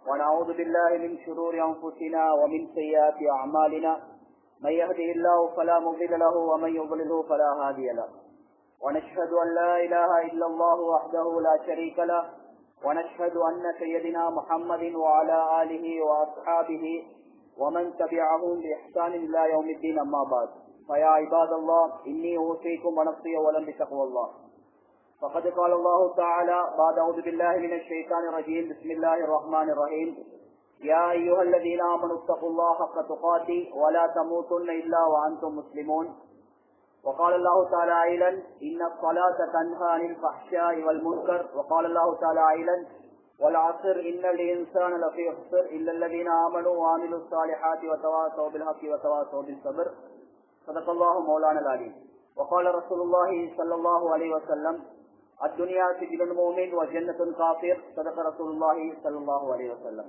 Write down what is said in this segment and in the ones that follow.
ونعوذ بالله من شرور أنفسنا ومن سيئات أعمالنا من يهده الله فلا مضل له ومن يضلله فلا هادي له ونشهد أن لا إله إلا الله وحده لا شريك له ونشهد أن سيدنا محمد وعلى آله وأصحابه ومن تبعهم بإحسان إلى يوم الدين أما بعد فيا عباد الله إني أوصيكم ونفسي أولا بتقوى الله فقد قال الله تعالى بعد أعوذ بالله من الشيطان الرجيم بسم الله الرحمن الرحيم يا أيها الذين آمنوا اتقوا الله حق تقاته ولا تموتن إلا وأنتم مسلمون وقال الله تعالى أيضا إن الصلاة تنهى عن الفحشاء والمنكر وقال الله تعالى أيضا والعصر إن الإنسان لفي خسر إلا الذين آمنوا وعملوا الصالحات وتواصوا بالحق وتواصوا بالصبر صدق الله مولانا العليم وقال رسول الله صلى الله عليه وسلم الدنيا سجن المؤمن وجنة الكافر صدق رسول الله صلى الله عليه وسلم.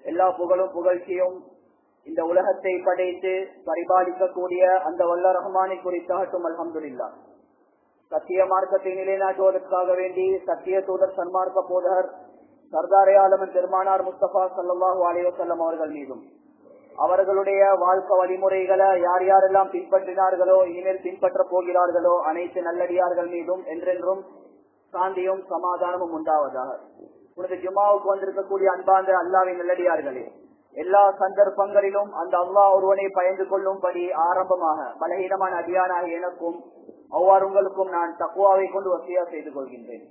எல்லா புகழும் புகழ்ச்சியும் இந்த உலகத்தை படைத்து பரிபாலிக்கக்கூடிய அந்த வல்ல ரஹ்மானை குறித்தாகட்டும். அல்ஹம்துலில்லாஹ். சத்திய மார்க்கத்தை நிலைநாட்டுவதற்காக வேண்டி சத்திய தூதர் சன்மார்க்க போதகர் சர்தாரே ஆலமன் பெருமானார் முஸ்தபா ஸல்லல்லாஹு அலைஹி வஸல்லம் அவர்கள் மீதும் அவர்களுடைய வாழ்க்கை வழிமுறைகளை யார் யாரெல்லாம் பின்பற்றினார்களோ இனிமேல் பின்பற்ற போகிறார்களோ அனைத்து நல்லடியார்கள் மீதும் என்றென்றும் சாந்தியும் சமாதானமும் உண்டாவதாக. உனது ஜுமாவுக்கு வந்திருக்கக்கூடிய அன்பார்ந்த அல்லாஹ்வின் நல்லடியார்களே, எல்லா சந்தர்ப்பங்களிலும் அந்த அல்லாஹ் ஒருவனை பயந்து கொள்ளும்படி ஆரம்பமாக பலகீனமான அடியானாக எனக்கும் அவ்வாறு உங்களுக்கும் நான் தக்வாவை கொண்டு வசியா செய்து கொள்கின்றேன்.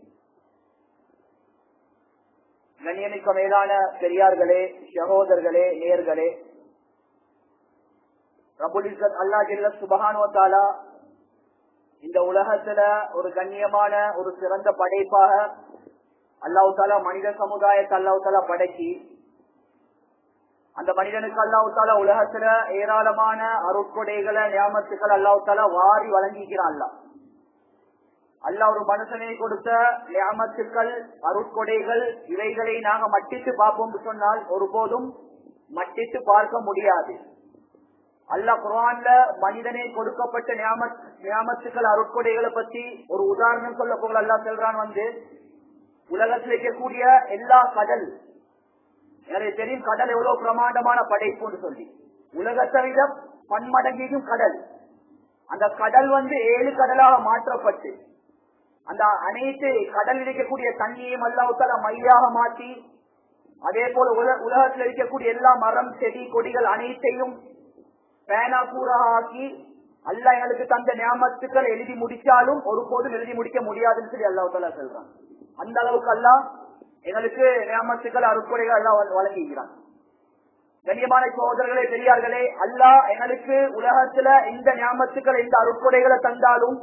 கண்ணியமிக்க மேலான பெரியார்களே, சகோதரர்களே, நேயர்களே, ரப்புல் இஸ்ஸத் அல்லாஹ் ஜல்ல சுப்ஹானஹு வ தஆலா இந்த உலகத்துல ஒரு கண்ணியமான ஒரு சிறந்த படைப்பாக அல்லாஹ் தஆலா மனித சமுதாயத்தை அல்லாஹ் தஆலா படைச்சி அந்த மனிதனுக்கு அல்லாஹ் தஆலா உலகத்துல ஏராளமான அருட்கொடைகளை நியாமத்துக்கள் அல்லாஹ் தஆலா வாரி வழங்கிக்கிறான். அல்லாஹ் ஒரு மனுஷனை கொடுத்த நியாமத்துக்கள் அருட்கொடைகள் இவைகளை நாங்க மட்டிட்டு பார்ப்போம் சொன்னால் ஒருபோதும் மட்டிட்டு பார்க்க முடியாது. அல்லாஹ் குர்ஆன்ல மனிதனை கொடுக்கப்பட்ட நியாமத்துக்கள் அருட்கொடைகளை பத்தி ஒரு உதாரணம் சொல்ல போக அல்லாஹ் சொல்றான், உலகத்தில் இருக்கக்கூடிய எல்லா கடல், எனக்கு தெரியும் கடல் எவ்வளவு பிரமாண்டமான படைப்புன்னு சொல்லி, உலகத்தை விட பன்மடங்கும் கடல். அந்த கடல் 7 கடலாக மாற்றப்பட்டு அந்த அனைத்து கடலில் இருக்கக்கூடிய தண்ணியையும் அல்லாஹ் தஆலா மையாக மாற்றி, அதே போல உலகத்தில் இருக்கக்கூடிய எல்லா மரம் செடி கொடிகள் அனைத்தையும் பேனா பூரா ஆக்கி அல்லாஹ் எங்களுக்கு தந்த நியாமத்துக்கள் எழுதி முடிச்சாலும் ஒருபோதும் எழுதி முடிக்க முடியாதுன்னு சொல்லி அல்லாஹ் தஆலா சொல்றான். அந்த அளவுக்கு அல்லாஹ் எங்களுக்கு நியாமத்துக்கள் அருட்கொடைகள் அல்லாஹ் வழங்குகிறான். கண்ணியமான சகோதரர்களே, பெரியார்களே, அல்லாஹ் எங்களுக்கு உலகத்துல இந்த நியாமத்துக்கள் இந்த அருட்கொடைகளை தந்தாலும்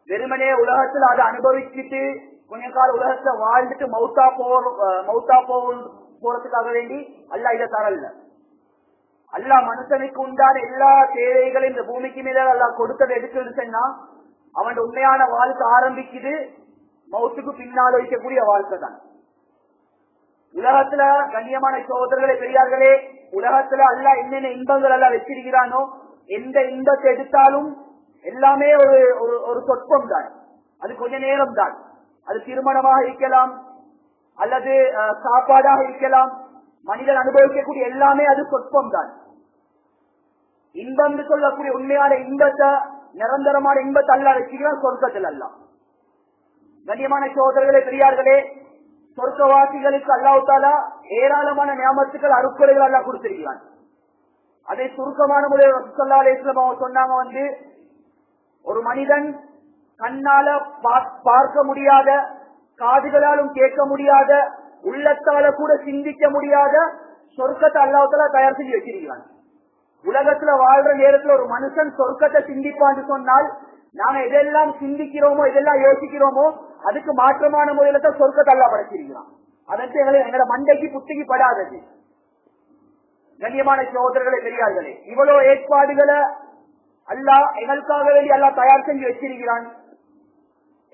வெறுமனே உலகத்துல அதை அனுபவிச்சுட்டு கொஞ்ச கால உலகத்துல வாழ்ந்துட்டு மௌத்தா போறதுக்காக வேண்டி அல்லாஹ் இதை தரல. அல்லாஹ் மனுஷனுக்கு உண்டான எல்லா தேவைகளும் இந்த பூமிக்கு மேல அல்லாஹ் கொடுத்ததை எடுக்கிறது சொன்னா அவன் உண்மையான வாழ்க்கை ஆரம்பிக்குது மௌத்துக்கு பின்னால் வைக்கக்கூடிய வாழ்க்கை தான். உலகத்துல கண்ணியமான சகோதரர்களே, பெரியார்களே, உலகத்துல அல்லாஹ் என்னென்ன இன்பங்கள் எல்லாம் வச்சிருக்கிறானோ எந்த இன்பத்தை எடுத்தாலும் எல்லாமே ஒரு சொற்பம் தான். அது கொஞ்ச நேரம் தான். அது திருமணமாக இருக்கலாம் அல்லது சாப்பாடாக இருக்கலாம். மனிதன் அனுபவிக்கக்கூடிய எல்லாமே அது சொற்பம் தான். இன்பம் சொல்லக்கூடிய உண்மையான இன்பத்தை, நிரந்தரமான இன்பத்தை அல்லாஹ் வச்சுக்கிறான் சொர்க்கத்தில். அல்லாஹ் கண்ணியமான சகோதரர்களே, பெரியார்களே, சொர்க்கவாசிகளுக்கு அல்லாஹ் தஆலா ஏராளமான நியாமத்துக்கள் அருட்கொடைகள் அல்லாஹ் கொடுத்திருக்கிறான். அதை சுருக்கமான முறையில் ரசூலுல்லாஹி ஸல்லல்லாஹு அலைஹி வஸல்லம் அவங்க சொன்னாங்க, ஒரு மனிதன் கண்ணால பார்க்க முடியாத, காதுகளாலும் கேட்க முடியாத, உள்ளத்தால கூட சிந்திக்க முடியாத சொர்க்கத்தை அல்லாஹ் தஆலா தயார் செஞ்சு வச்சிருக்கிறான். உலகத்துல வாழ்ற நேரத்துல ஒரு மனுஷன் சொர்க்கத்தை சிந்திப்பான்னு சொன்னால் நாங்க எதெல்லாம் சிந்திக்கிறோமோ எதெல்லாம் யோசிக்கிறோமோ அதுக்கு மாற்றமான முறையில தான் சொர்க்கத்தை அல்லாஹ் படைச்சிருக்கிறான். அதற்கு எங்களோட மண்டைக்கு புத்திக்கு படாதது. கண்ணியமான சகோதரர்களே, பெரியார்களே, இவ்வளவு ஏற்பாடுகளை அல்லாஹ் எங்களுக்காக வேண்டி அல்லாஹ் தயார் செஞ்சு வச்சிருக்கிறான்.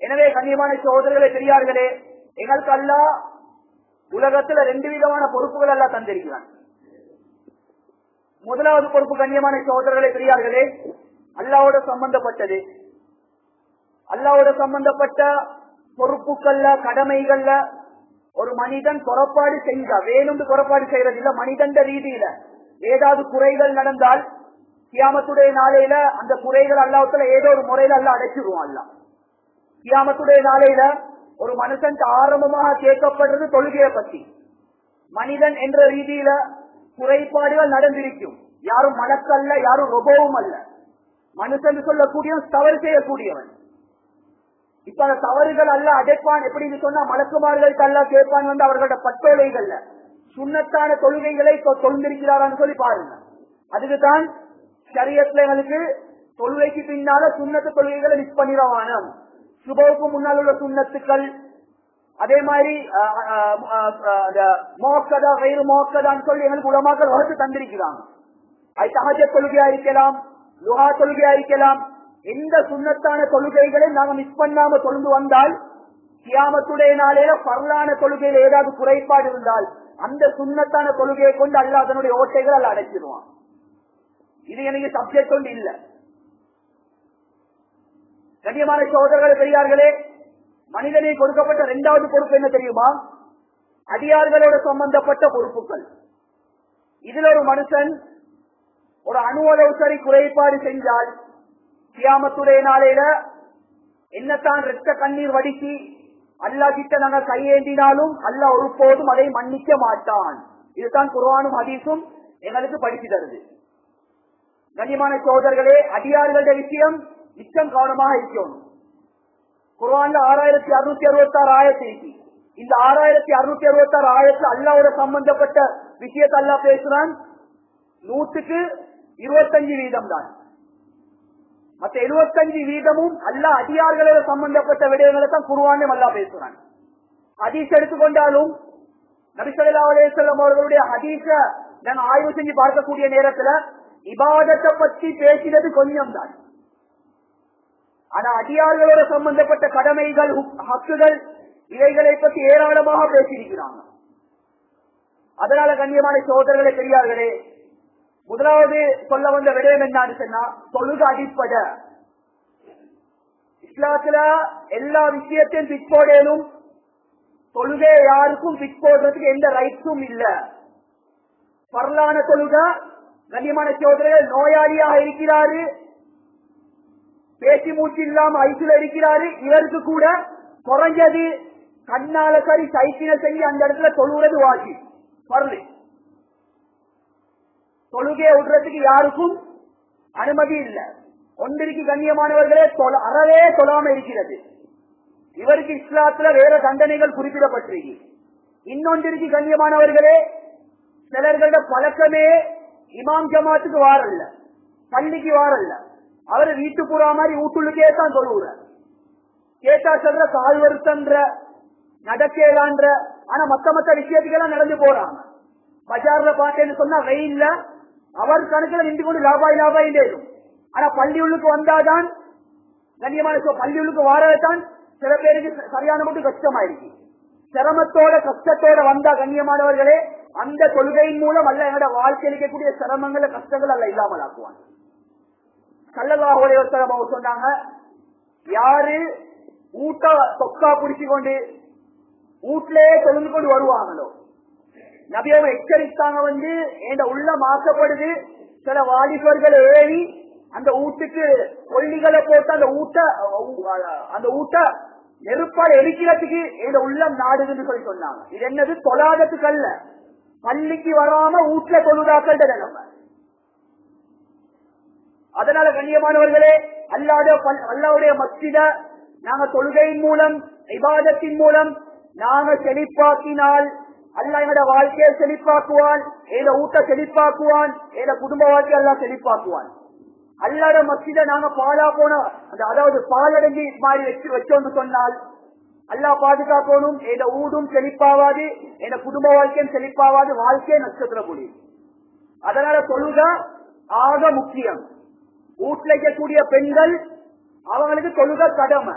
எனவே கண்ணியமான சகோதரர்களே, பெரியார்களே, எங்களுக்கு அல்லாஹ் உலகத்துல 2 விதமான பொறுப்புகள் எல்லாம் தந்திருக்கிறான். முதலாவது பொறுப்பு கண்ணியமான சகோதரர்களே, பெரியார்களே, அல்லாஹ்வோட சம்பந்தப்பட்டது. அல்லாஹ்வோட சம்பந்தப்பட்ட பொறுப்புகள்ல, கடமைகள்ல ஒரு மனிதன் புறப்பாடு செஞ்சா வேணும்னு புறப்பாடு செய்யறது இல்ல, மனிதன் ரீதியில ஏதாவது குறைகள் நடந்தால் கியாமத்துடைய நாளையில அந்த குறைகள் அல்லாஹ்வுத்தாலா ஏதோ ஒரு முறையில அல்லாஹ் அடைச்சிருவான். அல்லாஹ் கியாமத்துடைய நாளையில ஒரு மனுஷன் ஆரம்பமாக கேட்கப்படுறது தொழுகையை பத்தி. மனிதன் என்ற ரீதியில குறைபாடுகள் நடந்திருக்கும். யாரும் மலக்கல்ல, யாரும் ரொபவும் அல்ல. மனுஷன் சொல்லக்கூடியவன் தவறு செய்யக்கூடியவன். இப்ப அந்த தவறுகள் அல்ல அடைப்பான். எப்படின்னு சொன்னா மலக்குமார்களுக்கு அல்ல கேட்பான் வந்து அவர்களோட பட்டோலைகள்ல சுண்ணத்தான தொழுகைகளை தொழுந்திருக்கிறாரான்னு சொல்லி பாருங்க. அதுக்குதான் ஷரியத்துல எங்களுக்கு தொழுகைக்கு பின்னால சுண்ணத்து தொழுகைகளை மிஸ் பண்ணிடவான. சுபவுக்கு முன்னால் உள்ள சுண்ணத்துக்கள், அதே மாதிரி மோக்கதா வயிறு மோக்கதான்னு சொல்லி எங்களுக்கு உலமாக்கள் வகுத்து தந்திருக்கிறாங்க. அது தஹஜ்ஜத் தொழுகையா இருக்கலாம், லுஹா தொழுகையா இருக்கலாம். எந்த சுண்ணத்தான தொழுகைகளை நாங்க மிஸ் பண்ணாம தொழுந்து வந்தால் கியாமத்துடைய நாளையில பரலான தொழுகையில ஏதாவது குறைபாடு இருந்தால் அந்த சுண்ணத்தான தொழுகையை கொண்டு அல்லாஹ் அதனுடைய ஓட்டைகள் அல்ல அடைச்சிடுவான். இது எனக்கு சப்ஜெக்ட் கொண்டு இல்ல. கண்ணியமான சகோதரர்களே, பெரியார்களே, மனிதனை கொடுக்கப்பட்ட இரண்டாவது பொறுப்பு என்ன தெரியுமா? அடியார்களோடு சம்பந்தப்பட்ட பொறுப்புகள். இதுல ஒரு மனுஷன் ஒரு அணுவளவு சரி குறைபாடு செஞ்சால் கியாமத்துடைய நாளையில என்னத்தான் இரத்த கண்ணீர் வடிக்கி அல்லாஹ் கிட்ட நாங்க கையேந்தினாலும் அல்லாஹ் ஒருபோதும் அதை மன்னிக்க மாட்டான். இதுதான் குர்ஆனும் ஹதீஸும் எங்களுக்கு படித்து தருது. கண்ணியமான சகோதரர்களே, அடியார்களுடைய விஷயம் மிச்சம் கவனமாக இருக்கணும். குர்ஆன்ல 6666 ஆயத்து இருக்கு. இந்த 6666 ஆயத்துல அல்லாஹ்வோட சம்பந்தப்பட்ட விஷயத்தை அல்லாஹ் பேசுறான். 100க்கு 25% தான். மற்ற 75% அல்லாஹ் அடியார்களோட சம்பந்தப்பட்ட விடயங்களை தான் குர்ஆன்ல அல்லாஹ் பேசுறான். ஹதீஸ் எடுத்துக்கொண்டாலும் நபி ஸல்லல்லாஹு அலைஹி வஸல்லம் அவர்களுடைய ஹதீஸ நாங்க ஆய்வு செஞ்சு பார்க்கக்கூடிய நேரத்துல இபாதத்தை பற்றி பேசினது கொஞ்சம் தான். ஆனா அடியார்களோட சம்பந்தப்பட்ட கடமைகள், ஹக்குகள், இவைகளை பற்றி ஏராளமாக பேசியிருக்கிறாங்க. அதனால கண்ணியமான சகோதரர்களே, பெரியார்களே, முதலாவது சொல்ல வந்த விடயம் என்னன்னு சொன்னா தொழுகை அடிப்படை. இஸ்லாத்துல எல்லா விஷயத்தையும் பிட் போடலும், தொழுகை யாருக்கும் பிட் போடுறதுக்கு எந்த ரைட்ஸும் இல்ல. பரலான தொழுகை, கண்ணியமான சகோதரர்கள், நோயாளியாக இருக்கிறாரு, பேசி மூச்சு இல்லாம ஐசில இருக்கிறாரு, இவருக்கு கூட குறைஞ்சது கண்ணால சரி சைக்கிளை செய்ய அந்த இடத்துல தொழுகிறது வாசி பரலு. தொழுகையை விடுறதுக்கு யாருக்கும் அனுமதி இல்லை. ஒன்றிற்கு கண்ணியமானவர்களே அறவே தொழாம இருக்கிறது. இவருக்கு இஸ்லாத்துல வேற தண்டனைகள் குறிப்பிடப்பட்டிருக்கு. இன்னொன்றிற்கு கண்ணியமானவர்களே, சிலர்களோட பழக்கமே இமாம் ஜமாத்துக்கு வாரல்ல, பள்ளிக்கு வாரல்ல. அவரு வீட்டு புறா மாதிரி வீட்டுள்ளுக்கே தான் தொழுவுற. கேட்டா சொல்ற கால் வருத்தன்ற, நடக்கலான்ற. ஆனா மத்த விஷயத்துக்கெல்லாம் நடந்து போறாங்க. பஜார்ல பார்த்தேன்னு சொன்னா வெயில்ல அவர் கணக்குல நின்று கொண்டு லாபாய் இருக்கும். ஆனா பள்ளி உள்ளுக்கு வந்தாதான் கண்ணியமான பள்ளி உள்ளுக்கு வாரதான் சில பேருக்கு சரியான மட்டும் கஷ்டமாயிருக்கு. சிரமத்தோட கஷ்டத்தோட வந்தா கண்ணியமானவர்களே, அந்த தொழுகையின் மூலம் அல்ல எங்களோட வாழ்க்கையில் இருக்கக்கூடிய சிரமங்களை கஷ்டங்கள் அல்ல இல்லாமல் ஆக்குவான். ஸல்லல்லாஹு அலைஹி வஸல்லம் அவங்க சொன்னாங்க, யாரு ஊட்ட தொக்கா பிடிச்சு கொண்டு வீட்டிலேயே தொழுந்து கொண்டு வருவாங்களோ, நபி அவங்க எச்சரித்தாங்க வந்து என் உள்ள மாசப்படுது, சில வாலிபர்கள் ஏறி அந்த வீட்டுக்கு கொல்லிகளை போட்டு அந்த ஊட்ட நெருப்பால் எரிக்கிறதுக்கு என் உள்ளம் நாடுதுன்னு சொல்லி சொன்னாங்க. இது என்னது? தொழாதத்துக்கு அல்ல, பள்ளிக்கு வராம வீட்டுல தொழுதாக்கள் நிலைமை. அதனால கண்ணியமானவர்களே, அல்லாஹ்வுடைய மஸ்ஜித நாங்க தொழுகையின் மூலம், இபாதத்தின் மூலம் நாங்க செழிப்பாக்கினால் அல்லாஹ் எங்களோட வாழ்க்கையை செழிப்பாக்குவான், எங்க ஊட்ட செழிப்பாக்குவான், எங்க குடும்ப வாழ்க்கையை எல்லாம் செழிப்பாக்குவான். அல்லாத மஸ்ஜித நாங்க பாலா போன அதாவது பாலடங்கி மாதிரி வச்சோன்னு சொன்னால் அல்லாஹ் பாதுகாக்கணும். எங்க ஊடும் செழிப்பாவாது, எங்க குடும்ப வாழ்க்கையும் செழிப்பாவாது, வாழ்க்கையை நட்சத்திர முடியும். அதனால தொழுகை ஆக முக்கியம். வீட்டுல இருக்கக்கூடிய பெண்கள் அவங்களுக்கு தொழுகை கடமை.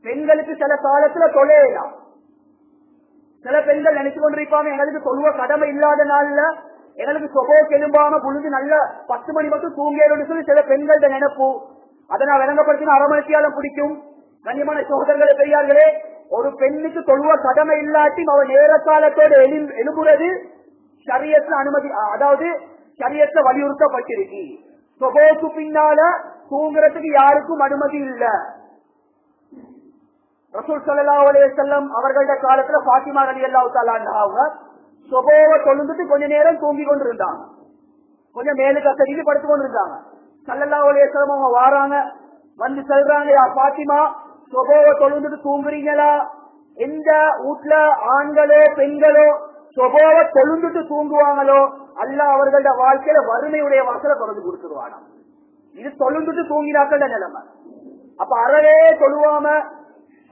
பெண்களுக்கு சில காலத்துல தொழையலாம். சில பெண்கள் நினைச்சு கொண்டிருப்பாங்க எங்களுக்கு தொழுவ கடமை இல்லாத நாள்ல எங்களுக்கு சொகோ கெலும்பாம புழுந்து நல்ல 10 மணி மட்டும் தூங்கேன்னு சொல்லி சில பெண்கள்ட நினைப்பு. அதை நான் விளங்கப்படுத்தின அரை மணித்தியாலும் பிடிக்கும். கண்ணியமான சகோதரர்களே, பெரியார்களே, ஒரு பெண்ணுக்கு தொழுவ கடமை இல்லாட்டி அவன் நேர காலத்தோடு எழுப்புறது ஷரியத்துல அனுமதி, அதாவது ஷரியத்துல வலியுறுத்தப்பட்டிருக்கு. சொபோக்கு பின்னால தூங்குறதுக்கு யாருக்கும் அனுமதி இல்ல. ரசூல் ஸல்லல்லாஹு அலைஹி வஸல்லம் அவர்களோட காலத்துல ஃபாத்திமா ரலியல்லாஹு தஆலா அன்ஹா சொபோவை தொழுந்துட்டு கொஞ்ச நேரம் தூங்கி கொண்டு இருந்தாங்க, கொஞ்சம் மேலுக்கு அசதிக்கு படுத்து கொண்டு இருந்தாங்க. ஸல்லல்லாஹு அலைஹி வஸல்லம் அவங்க வாராங்க, வந்து சொல்றாங்க, யா ஃபாத்திமா சொபோவை தொழுந்துட்டு தூங்குறீங்களா? எந்த வீட்டுல ஆண்களோ பெண்களோ சொபோவை தொழுந்துட்டு தூங்குவாங்களோ அல்லாஹ் அவர்களோட வாழ்க்கையில வறுமையுடைய வாசலை தொடர்ந்து கொடுத்துருவானா. இது தொழுந்துட்டு தூங்கினாக்கள் நிலைமை. அப்ப அறவே தொழுவாம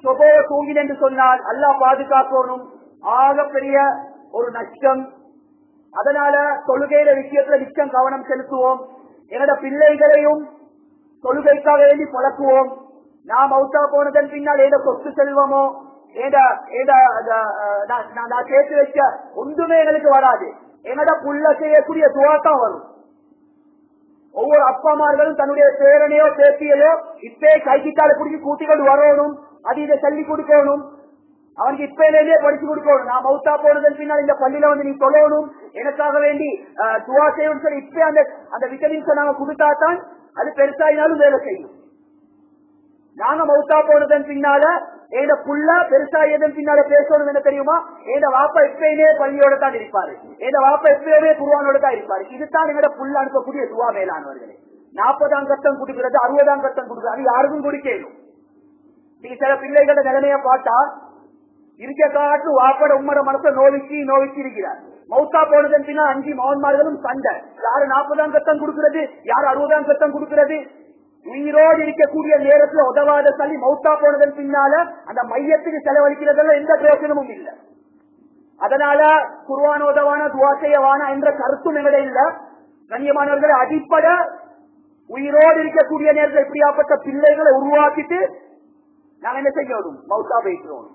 சொபோவை தூங்கின என்று சொன்னால் அல்லாஹ் பாதுகாக்கணும், ஆக பெரிய ஒரு நஷ்டம். அதனால தொழுகையில விஷயத்துல மிச்சம் கவனம் செலுத்துவோம். என்னோட பிள்ளைகளையும் தொழுகைக்காக வேண்டி பழக்குவோம். நான் மௌத்தா போனதன் பின்னால் ஏதோ சொத்து செல்வமோ நான் சேர்த்து வச்ச ஒன்றுமே எங்களுக்கு வராது. என்னோட புள்ள செய்யக்கூடிய துவா தான் வரும். ஒவ்வொரு அப்பாமார்களும் தன்னுடைய பேரனையோ பேத்தியையோ இப்பே கைக்கிட்டால பிடிச்சி கூட்டிக்கொண்டு வரணும், அது இதை சொல்லி கொடுக்கணும், அவனுக்கு இப்பயிலேயே படிச்சு கொடுக்கணும். நான் மௌத்தா போனதன் பின்னால் இந்த பள்ளியில வந்து நீ சொல்லணும், எனக்காக வேண்டி துவா செய்யணும் சொல்லி இப்ப அந்த விட்டமின்ஸை நாங்க கொடுத்தாதான் அது பெருசாயினாலும் வேலை செய்யும். நாங்க மௌத்தா போனதன் பின்னால எங்க புள்ள பெருசாயதன் பின்னால பேசணும் என்ன தெரியுமா? எங்க வாப்பா எப்பயுமே பள்ளியோட தான் இருப்பாரு, எங்க வாப்பா எப்பயுமே குர்ஆனோட தான் இருப்பாரு. இதுதான் எங்கட புள்ள அனுப்பக்கூடிய துவா. மேலானவர்களே, 40ஆம் கட்டம் கொடுக்கிறது, 60ஆம் கட்டம் கொடுக்கிறது, அது யாருக்கும் குடிக்கணும். நீங்க சில பிள்ளைகளோட நிலைமைய பார்த்தா இருக்க காட்டு வாப்பட உம்மட மனசை நோவிச்சு இருக்கிறார். மௌத்தா போனதன் பின்னால் 5 மகன்மார்களும் சண்டை, யாரு 40ஆம் கட்டம் கொடுக்கிறது, யாரு 60ஆம் கட்டம் கொடுக்கிறது. உயிரோடு இருக்கக்கூடிய நேரத்துல உதவாத சொல்லி மௌத்தா போனதன் பின்னால அந்த மையத்துக்கு செலவழிக்கிறதெல்லாம் எந்த பிரயோஜனமும் இல்லை. அதனால குர்ஆன் உதவான துவா செய்யவான என்ற கருத்தும் எங்கட இல்ல. கண்ணியமானவர்களை, அடிப்படை உயிரோடு இருக்கக்கூடிய நேரத்தில் இப்படியாப்பட்ட பிள்ளைகளை உருவாக்கிட்டு நாங்க என்ன செய்யணும்? மௌத்தா பேசுறோம்.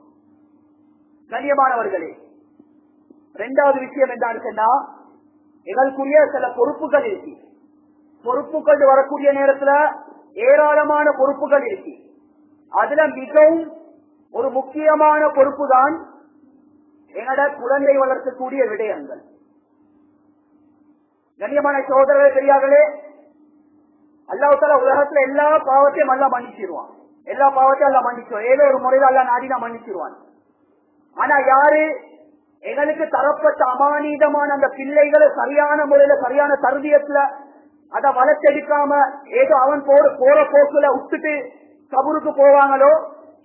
கண்ணியமானவர்களே, 2வது விஷயம் என்னன்னு சொன்னா, எங்களுக்குரிய சில பொறுப்புகள் இருக்கு. பொறுப்புகள் வரக்கூடிய நேரத்துல ஏராளமான பொறுப்புகள் இருக்கு. அதுல மிகவும் ஒரு முக்கியமான பொறுப்பு தான் என்னோட குழந்தை வளர்க்கக்கூடிய விடயங்கள். கண்ணியமான சகோதரர்களே, பெரியார்களே, அல்லாஹ் தஆலா உலகத்துல எல்லா பாவத்தையும் அல்லாஹ் மன்னிச்சிருவான். எல்லா பாவத்தையும் அல்லாஹ் மன்னிச்சிருவான். ஏதோ ஒரு முறையில அல்லாஹ் நாடினா மன்னிச்சிருவான். ஆனா யாரு எங்களுக்கு தரப்பட்ட அமானீதமான அந்த பிள்ளைகளை சரியான முறையில சரியான தர்பியத்துல அத வளர்த்தெடுக்காம ஏதோ அவன் போற போக்குல விட்டுட்டு கபருக்கு போவாங்களோ,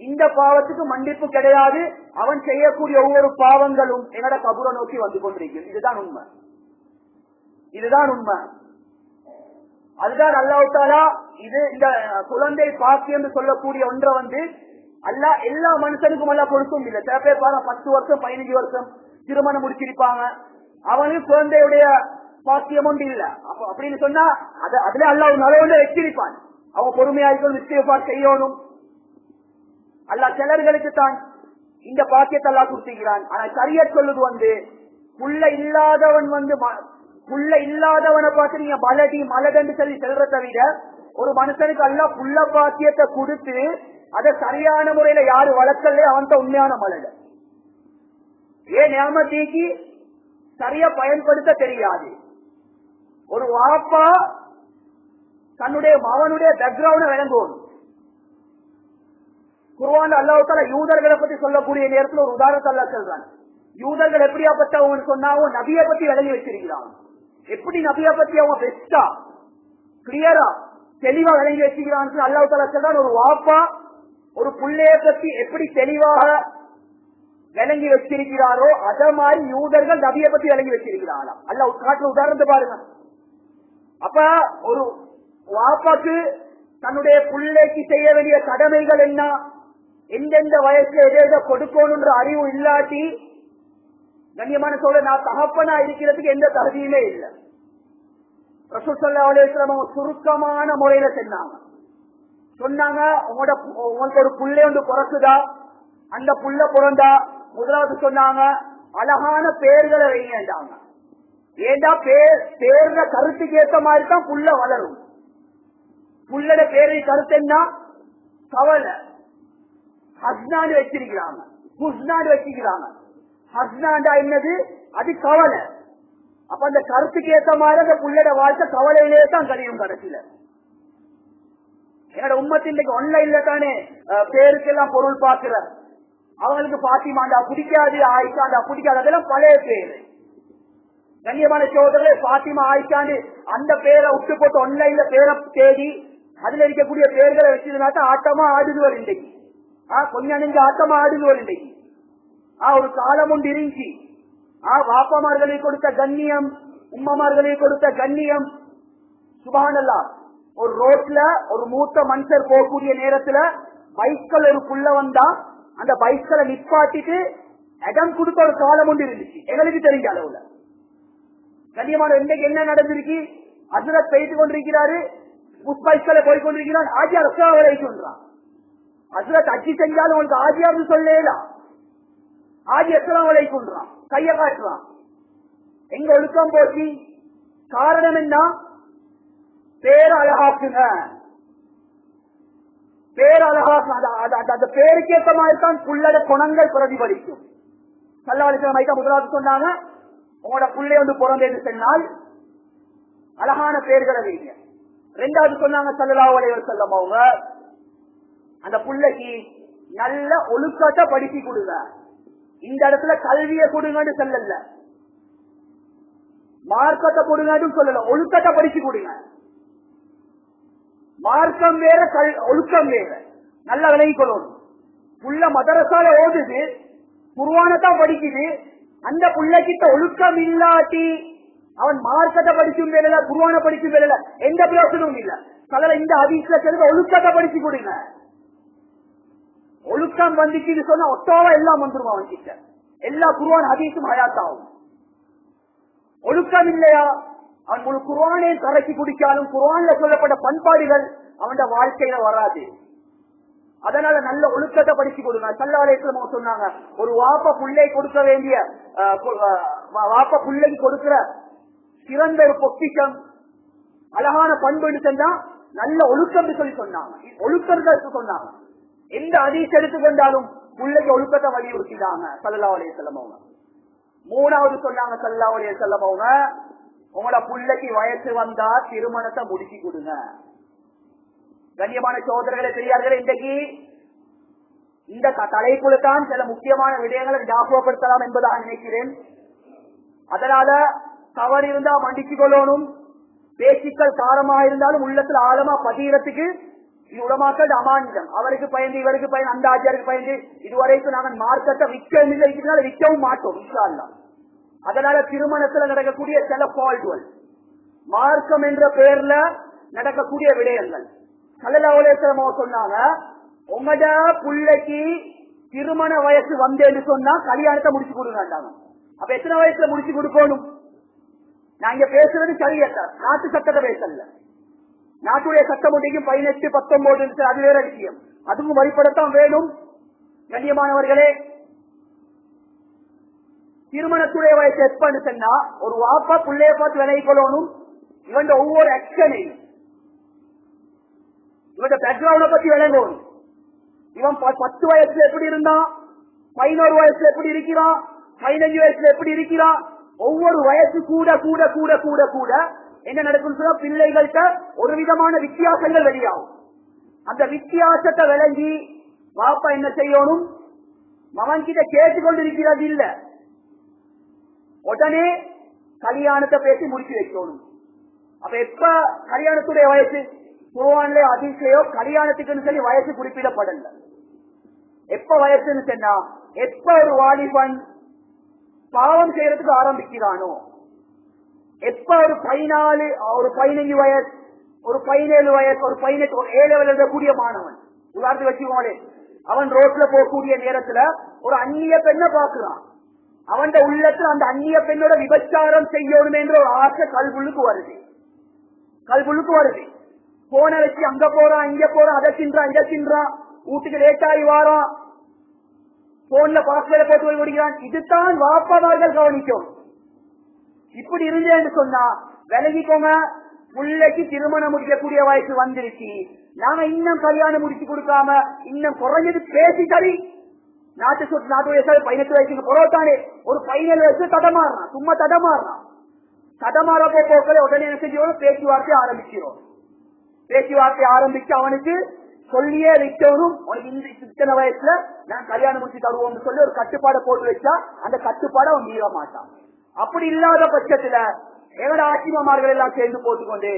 இந்த பாவத்துக்கு மன்னிப்பு கிடையாது. அவன் செய்யக்கூடிய ஒவ்வொரு பாவங்களும் என்னோட கபரை நோக்கி வந்து கொண்டிருக்கிறது. இதுதான் உண்மை, இதுதான் உண்மை. அதுதான் அல்லாஹ் தஆலா இது இந்த குழந்தை பாக்கியம் என்று சொல்லக்கூடிய ஒன்றை வந்து அல்லாஹ் எல்லா மனுஷனுக்கும் எல்லாம் கொடுக்கும் இல்லை. சில பேர் பாருங்க 10 வருஷம் 15 வருஷம் திருமணம் முடிச்சிருப்பாங்க, அவனுக்கு குழந்தையுடைய பாக்கியம் ஒன்று இல்ல. அப்படின்னு சொன்னா அதுல அல்லாஹ் நலவுல வச்சிருப்பான். அவன் பொறுமையாய்க்கும் நிச்சயப்பார் செய்யணும். அல்லாஹ் சிலர்களுக்கு தான் இந்த பாக்கியத்தை அல்லாஹ் கொடுத்துக்கிறான். ஆனா ஷரியத் சொல்லுது வந்து புள்ள இல்லாதவன் வந்து புள்ள இல்லாதவனை பார்த்து நீங்க மலடன்னு சொல்லி செல்றதை விட ஒரு மனுஷனுக்கு அல்லாஹ் புள்ள பாக்கியத்தை கொடுத்து அதை சரியான முறையில யாரு வளர்க்கல அவன் தான் உண்மையான மலட. ஏன் நியமத்திக்கு சரியா பயன்படுத்த தெரியாது. ஒரு வாப்பா தன்னுடைய மகனுடைய பேக்ரவுண்ட் விளங்குவோம். குர்ஆன் அல்லாஹ் தஆலா யூதர்களை பத்தி சொல்லக்கூடிய நேரத்தில் ஒரு உதாரணத்தை அல்லாஹ் சொல்றான். யூதர்கள் எப்படியாப்பட்டவங்க சொன்னாவும் நபியை பத்தி விளங்கி வச்சிருக்கிறான். எப்படி நபியை பத்தி அவங்க பெஸ்டா கிளியரா தெளிவா விளங்கி வச்சிருக்கிறான் அல்லாஹ் தஆலா சொல்றான். ஒரு வாப்பா ஒரு புள்ளைய பத்தி எப்படி தெளிவாக விளங்கி வச்சிருக்கிறாரோ அத மாதிரி யூதர்கள் நபியை பத்தி விளங்கி வச்சிருக்கிறாரா அல்லாஹ் காட்டுற உதாரணத்தை பாருங்க. அப்ப ஒரு வாப்பாக்கு தன்னுடைய பிள்ளைக்கு செய்ய வேண்டிய கடமைகள் என்ன, எந்தெந்த வயசுல எதை கொடுக்கணும்ன்ற அறிவு இல்லாட்டி கண்ணியமான சொல்ல நான் தகப்பனா இருக்கிறதுக்கு எந்த தகுதியுமே இல்லை. ரசூல் ஸல்லல்லாஹு அலைஹி வஸல்லம் சுருக்கமான முறையில சொன்னாங்க, உங்களுக்கு ஒரு புள்ளை ஒன்று பிறக்குதா, அந்த புள்ள பிறந்தா முதலாவது சொன்னாங்க அழகான பேர்களை வைங்கன்றாங்க. ஏண்டா பேர்ல கருத்துக்கு ஏற்ற மாதிரி தான் புள்ள வளரும். புள்ளட பேரை கருத்து என்ன? கவலை. ஹஸ்னாண்டு வச்சிருக்கிறாங்க, ஹுஸ்னாண்டு வச்சிருக்கிறாங்க. ஹஸ்னாண்டா என்னது? அது கவலை. அப்ப அந்த கருத்துக்கு ஏற்ற மாதிரி அந்த புள்ளட வாழ்க்கை கவலையிலே தான் கழியும் கடைசியில. என்னோட உம்மத்தின் ஆன்லைன்ல தானே பேருக்கெல்லாம் பொருள் பார்க்கிற, அவங்களுக்கு பாத்திமாண்டா பிடிக்காது, ஆயிஷாண்டா பிடிக்காது, அதெல்லாம் பழைய பேரு. கண்ணியமான சோதரே, பாத்திமா ஆயிஷாண்டு அந்த பேரை விட்டு போட்டு ஆன்லைன்ல பேரை தேடி அதுல இருக்கக்கூடிய பேர்களை வச்சதுனாக்கா ஆட்டமா ஆடுதுவர் இன்றைக்கு. கொஞ்சம் நெஞ்சு ஆட்டமா ஆடுதுவர் இன்றைக்கு. ஒரு காலம் ஒன்று இருந்துச்சு. வாப்பமார்களை கொடுத்த கண்ணியம், உம்மமார்களை கொடுத்த கண்ணியம். சுபஹானல்லாஹ். ஒரு ரோட்ல ஒரு மூத்த மனுஷர் போகக்கூடிய நேரத்துல பைக்கள் ஒரு புள்ள வந்தா அந்த பைக்களை நிப்பாட்டிட்டு இடம் கொடுத்த ஒரு காலம் ஒன்று இருந்துச்சு, எங்களுக்கு தெரிஞ்ச அளவுல. கண்ணியமான இன்றைக்கு என்ன நடந்திருக்கு? ஹஸ்ரத் பெய்து கொண்டிருக்கிறாரு, புஷ்பைக்களை போய் கொண்டிருக்கிறான், ஆஜியார் அஸ்ஸலாமு சொல்றான். ஹஸ்ரத் அஜி செஞ்சாலும் உங்களுக்கு ஆஜியார் சொல்லலாம். ஆஜி அஸ்ஸலாமு சொல்றான், கைய காட்டுறான். எங்க ஒழுக்கம் போச்சு? காரணம் என்ன? பேர் அழகாக்குங்க, பேர் அழகாக்குங்க. அந்த பேருக்கேற்ற மாதிரி தான் புள்ளட குணங்கள் பிரதிபலிக்கும். ஸல்லல்லாஹு அலைஹி வஸல்லம் முதலாவது சொன்னாங்க, உங்களோட புள்ளை வந்து பிறந்தது சொன்னால் அழகான பேர்களை வைங்க. ரெண்டாவது சொன்னாங்க ஸல்லல்லாஹு அலைஹி வஸல்லம் அவங்க, அந்த புள்ளைக்கு நல்ல ஒழுக்கத்தை படிச்சு கொடுங்க. இந்த இடத்துல கல்வியை கொடுங்கன்னு சொல்லல, மார்க்கத்தை கொடுங்கன்னு சொல்லல, ஒழுக்கத்தை படிச்சு கொடுங்க. மார்க்கம் வேற, ஒழுக்கம் வேற, நல்லா விலகி கொள்ளணும். புள்ள மதரசால ஓடுது, குர்ஆனைத்தான் படிக்குது, அந்த புள்ளைகிட்ட ஒழுக்கம் இல்லாட்டி அவன் மார்க்கத்தை படிக்கும் வேலை, குர்ஆனை படிக்கும் வேலை, எந்த பிரயோசனமும் இல்ல. கலல இந்த ஹதீஸ்ல சொல்லுங்க, ஒழுக்கத்தை படிச்சு கொடுங்க. ஒழுக்கம் வந்துச்சு சொன்னா ஒட்டாவா எல்லாம் வந்துருமா அவன் கிட்ட, எல்லா குர்ஆன் ஹதீஸும் ஹயாத்தாகும். ஒழுக்கம் இல்லையா, அவன் முழு குர்ஆனை கரைச்சி குடிக்காலும் குர்ஆன்ல சொல்லப்பட்ட பண்பாடுகள் அவன் வாழ்க்கையில வராது. அதனால நல்ல ஒழுக்கத்தை படிச்சு கொடுங்க. ஸல்லல்லாஹு அலைஹி வஸல்லம் சொன்னாங்க, ஒரு வாப்பா புள்ளை கொடுக்க வேண்டிய வாப்பா புள்ளைக்கு கொடுக்கிற சிறந்த ஒரு பொக்கிஷம் அழகான பண்பு செஞ்சா நல்ல ஒழுக்கம் சொல்லி சொன்னாங்க. ஒழுக்கத்தை சொன்னாங்க. எந்த ஹதீஸ் எடுத்துக்கொண்டாலும் புள்ளைக்கு ஒழுக்கத்தை வலியுறுத்தினாங்க ஸல்லல்லாஹு அலைஹி வஸல்லம் அவங்க. மூணாவது சொன்னாங்க ஸல்லல்லாஹு அலைஹி வஸல்லம் அவங்க, உங்களோட புள்ளைக்கு வயசு வந்தா திருமணத்தை முடிச்சு கொடுங்க. கண்ணியமான சகோதரர்களே, பெரியார்களே, இன்றைக்கு இந்த தலைப்புல தான் சில முக்கியமான விடயங்களை ஞாபகப்படுத்தலாம் என்பதாக நினைக்கிறேன். அதனால தவறு இருந்தா மன்னிச்சு கொள்ளணும். பேச்சுக்கள் காரமாக இருந்தாலும் உள்ளத்துல ஆழமா பதியறதுக்கு இது உலமாக்கள் அமானிதம். அவருக்கு பயந்து, இவருக்கு பயந்து, அந்த ஆச்சாருக்கு பயந்து இதுவரைக்கும் நாங்கள் மார்க்கத்தை விற்கவும் மாட்டோம் இன்ஷா அல்லாஹ். அதனால திருமணத்துல நடக்கக்கூடிய சில ஃபால்ட்கள், மார்க்கம் என்ற பெயர்ல நடக்கக்கூடிய விடயங்கள், ஸல்லல்லாஹு அலைஹி வஸல்லம் சொன்னாங்க, உங்களோட புள்ளைக்கு திருமண வயசு வந்தேன்னு சொன்னா கல்யாணத்தை முடிச்சு கொடுங்க. அப்ப எத்தனை வயசுல முடிச்சு கொடுக்கணும்? நான் இங்க பேசுறது சரியத்த, நாட்டு சட்டத்தை பேசல. நாட்டுடைய சட்டம் ஒன்றைக்கும் 18, 19 அது வேற விஷயம், அதுவும் வழிபடத்தான் வேணும். கண்ணியமானவர்களே, திருமணத்துடைய வயசு எப்பன்னு சொன்னா ஒரு வாப்பா பிள்ளைய பார்த்து விலகி கொள்ளணும். இவன் ஒவ்வொரு ஆக்ஷனையும், இவன் பேக்ரவுண்ட பத்தி விளங்கணும். இவன் 10 வயசுல எப்படி இருந்தான், 11 வயசுல எப்படி இருக்கிறான், 15 வயசுல எப்படி இருக்கிறான், ஒவ்வொரு வயசு கூட கூட கூட கூட கூட என்ன நடக்கும் சொன்னா பிள்ளைகள்கிட்ட ஒரு விதமான வித்தியாசங்கள் வெளியாகும். அந்த வித்தியாசத்தை விளங்கி வாப்பா என்ன செய்யணும், மகன் கிட்ட கேட்டுக்கொண்டிருக்கிறது இல்ல, உடனே கல்யாணத்தை பேசி முடிச்சு வைக்கணும். அப்ப எப்ப கல்யாணத்துடைய வயசு குர்ஆன்ல ஹதீஸ்லயோ கல்யாணத்துக்குன்னு சொல்லி வயசு குறிப்பிடப்படல. எப்ப வயசுன்னு சொன்னா எப்ப ஒரு வாலிபன் பாவம் செய்யறதுக்கு ஆரம்பிக்கிறானோ, எப்ப ஒரு 14, ஒரு 15 வயசு, ஒரு 17 வயசு, ஒரு 18, ஒரு 7 எழுதக்கூடிய மாணவன் உதாரணத்துக்கு வச்சுக்கோங்களே, அவன் ரோட்ல போகக்கூடிய நேரத்துல ஒரு அந்நிய பெண்ணை பாக்குறான். அவன் உள்ளத்துல அந்த அந்நிய பெண்ணோட விபச்சாரம் செய்யணும் என்ற ஒரு ஆசை கல்புள்ளுக்கு வருது. போன வச்சு அங்க போறான், இங்க போறான், அதை தின்றான், இதை தின்றான், வீட்டுக்கு லேட்டாகி வாரான், போன்ல பாஸ்வேர்டை போட்டு போய் முடிக்கிறான். இதுதான் வாப்பமார்கள் கவனிக்கும். இப்படி இருந்தேன்னு சொன்னா விலகிக்கோங்க, பிள்ளைக்கு திருமணம் முடிக்கக்கூடிய வயசு வந்துருச்சு, நாங்க இன்னும் கல்யாணம் முடிச்சு கொடுக்காம இன்னும் குறைஞ்சது பேசி சரி நாட்டுடைய 18 வயசுக்கு புறத்தானே ஒரு 17 வயசு தடமாறான், சும்மா தடமாறான். தடமாறப்போ போக்களை உடனே என்ன செஞ்சோம், பேச்சுவார்த்தை ஆரம்பிக்கிறோம். பேச்சுவார்த்தை ஆரம்பிச்சு அவனுக்கு சொல்லியே வைக்கணும், உனக்கு இந்த இத்தனை வயசுல நான் கல்யாணம் முடிச்சு தருவோம்னு சொல்லி ஒரு கட்டுப்பாடை போட்டு வச்சா அந்த கட்டுப்பாடை அவன் மீற மாட்டான். அப்படி இல்லாத பட்சத்துல எங்கட ஆட்சிமார்கள் எல்லாம் சேர்ந்து போட்டுக்கொண்டு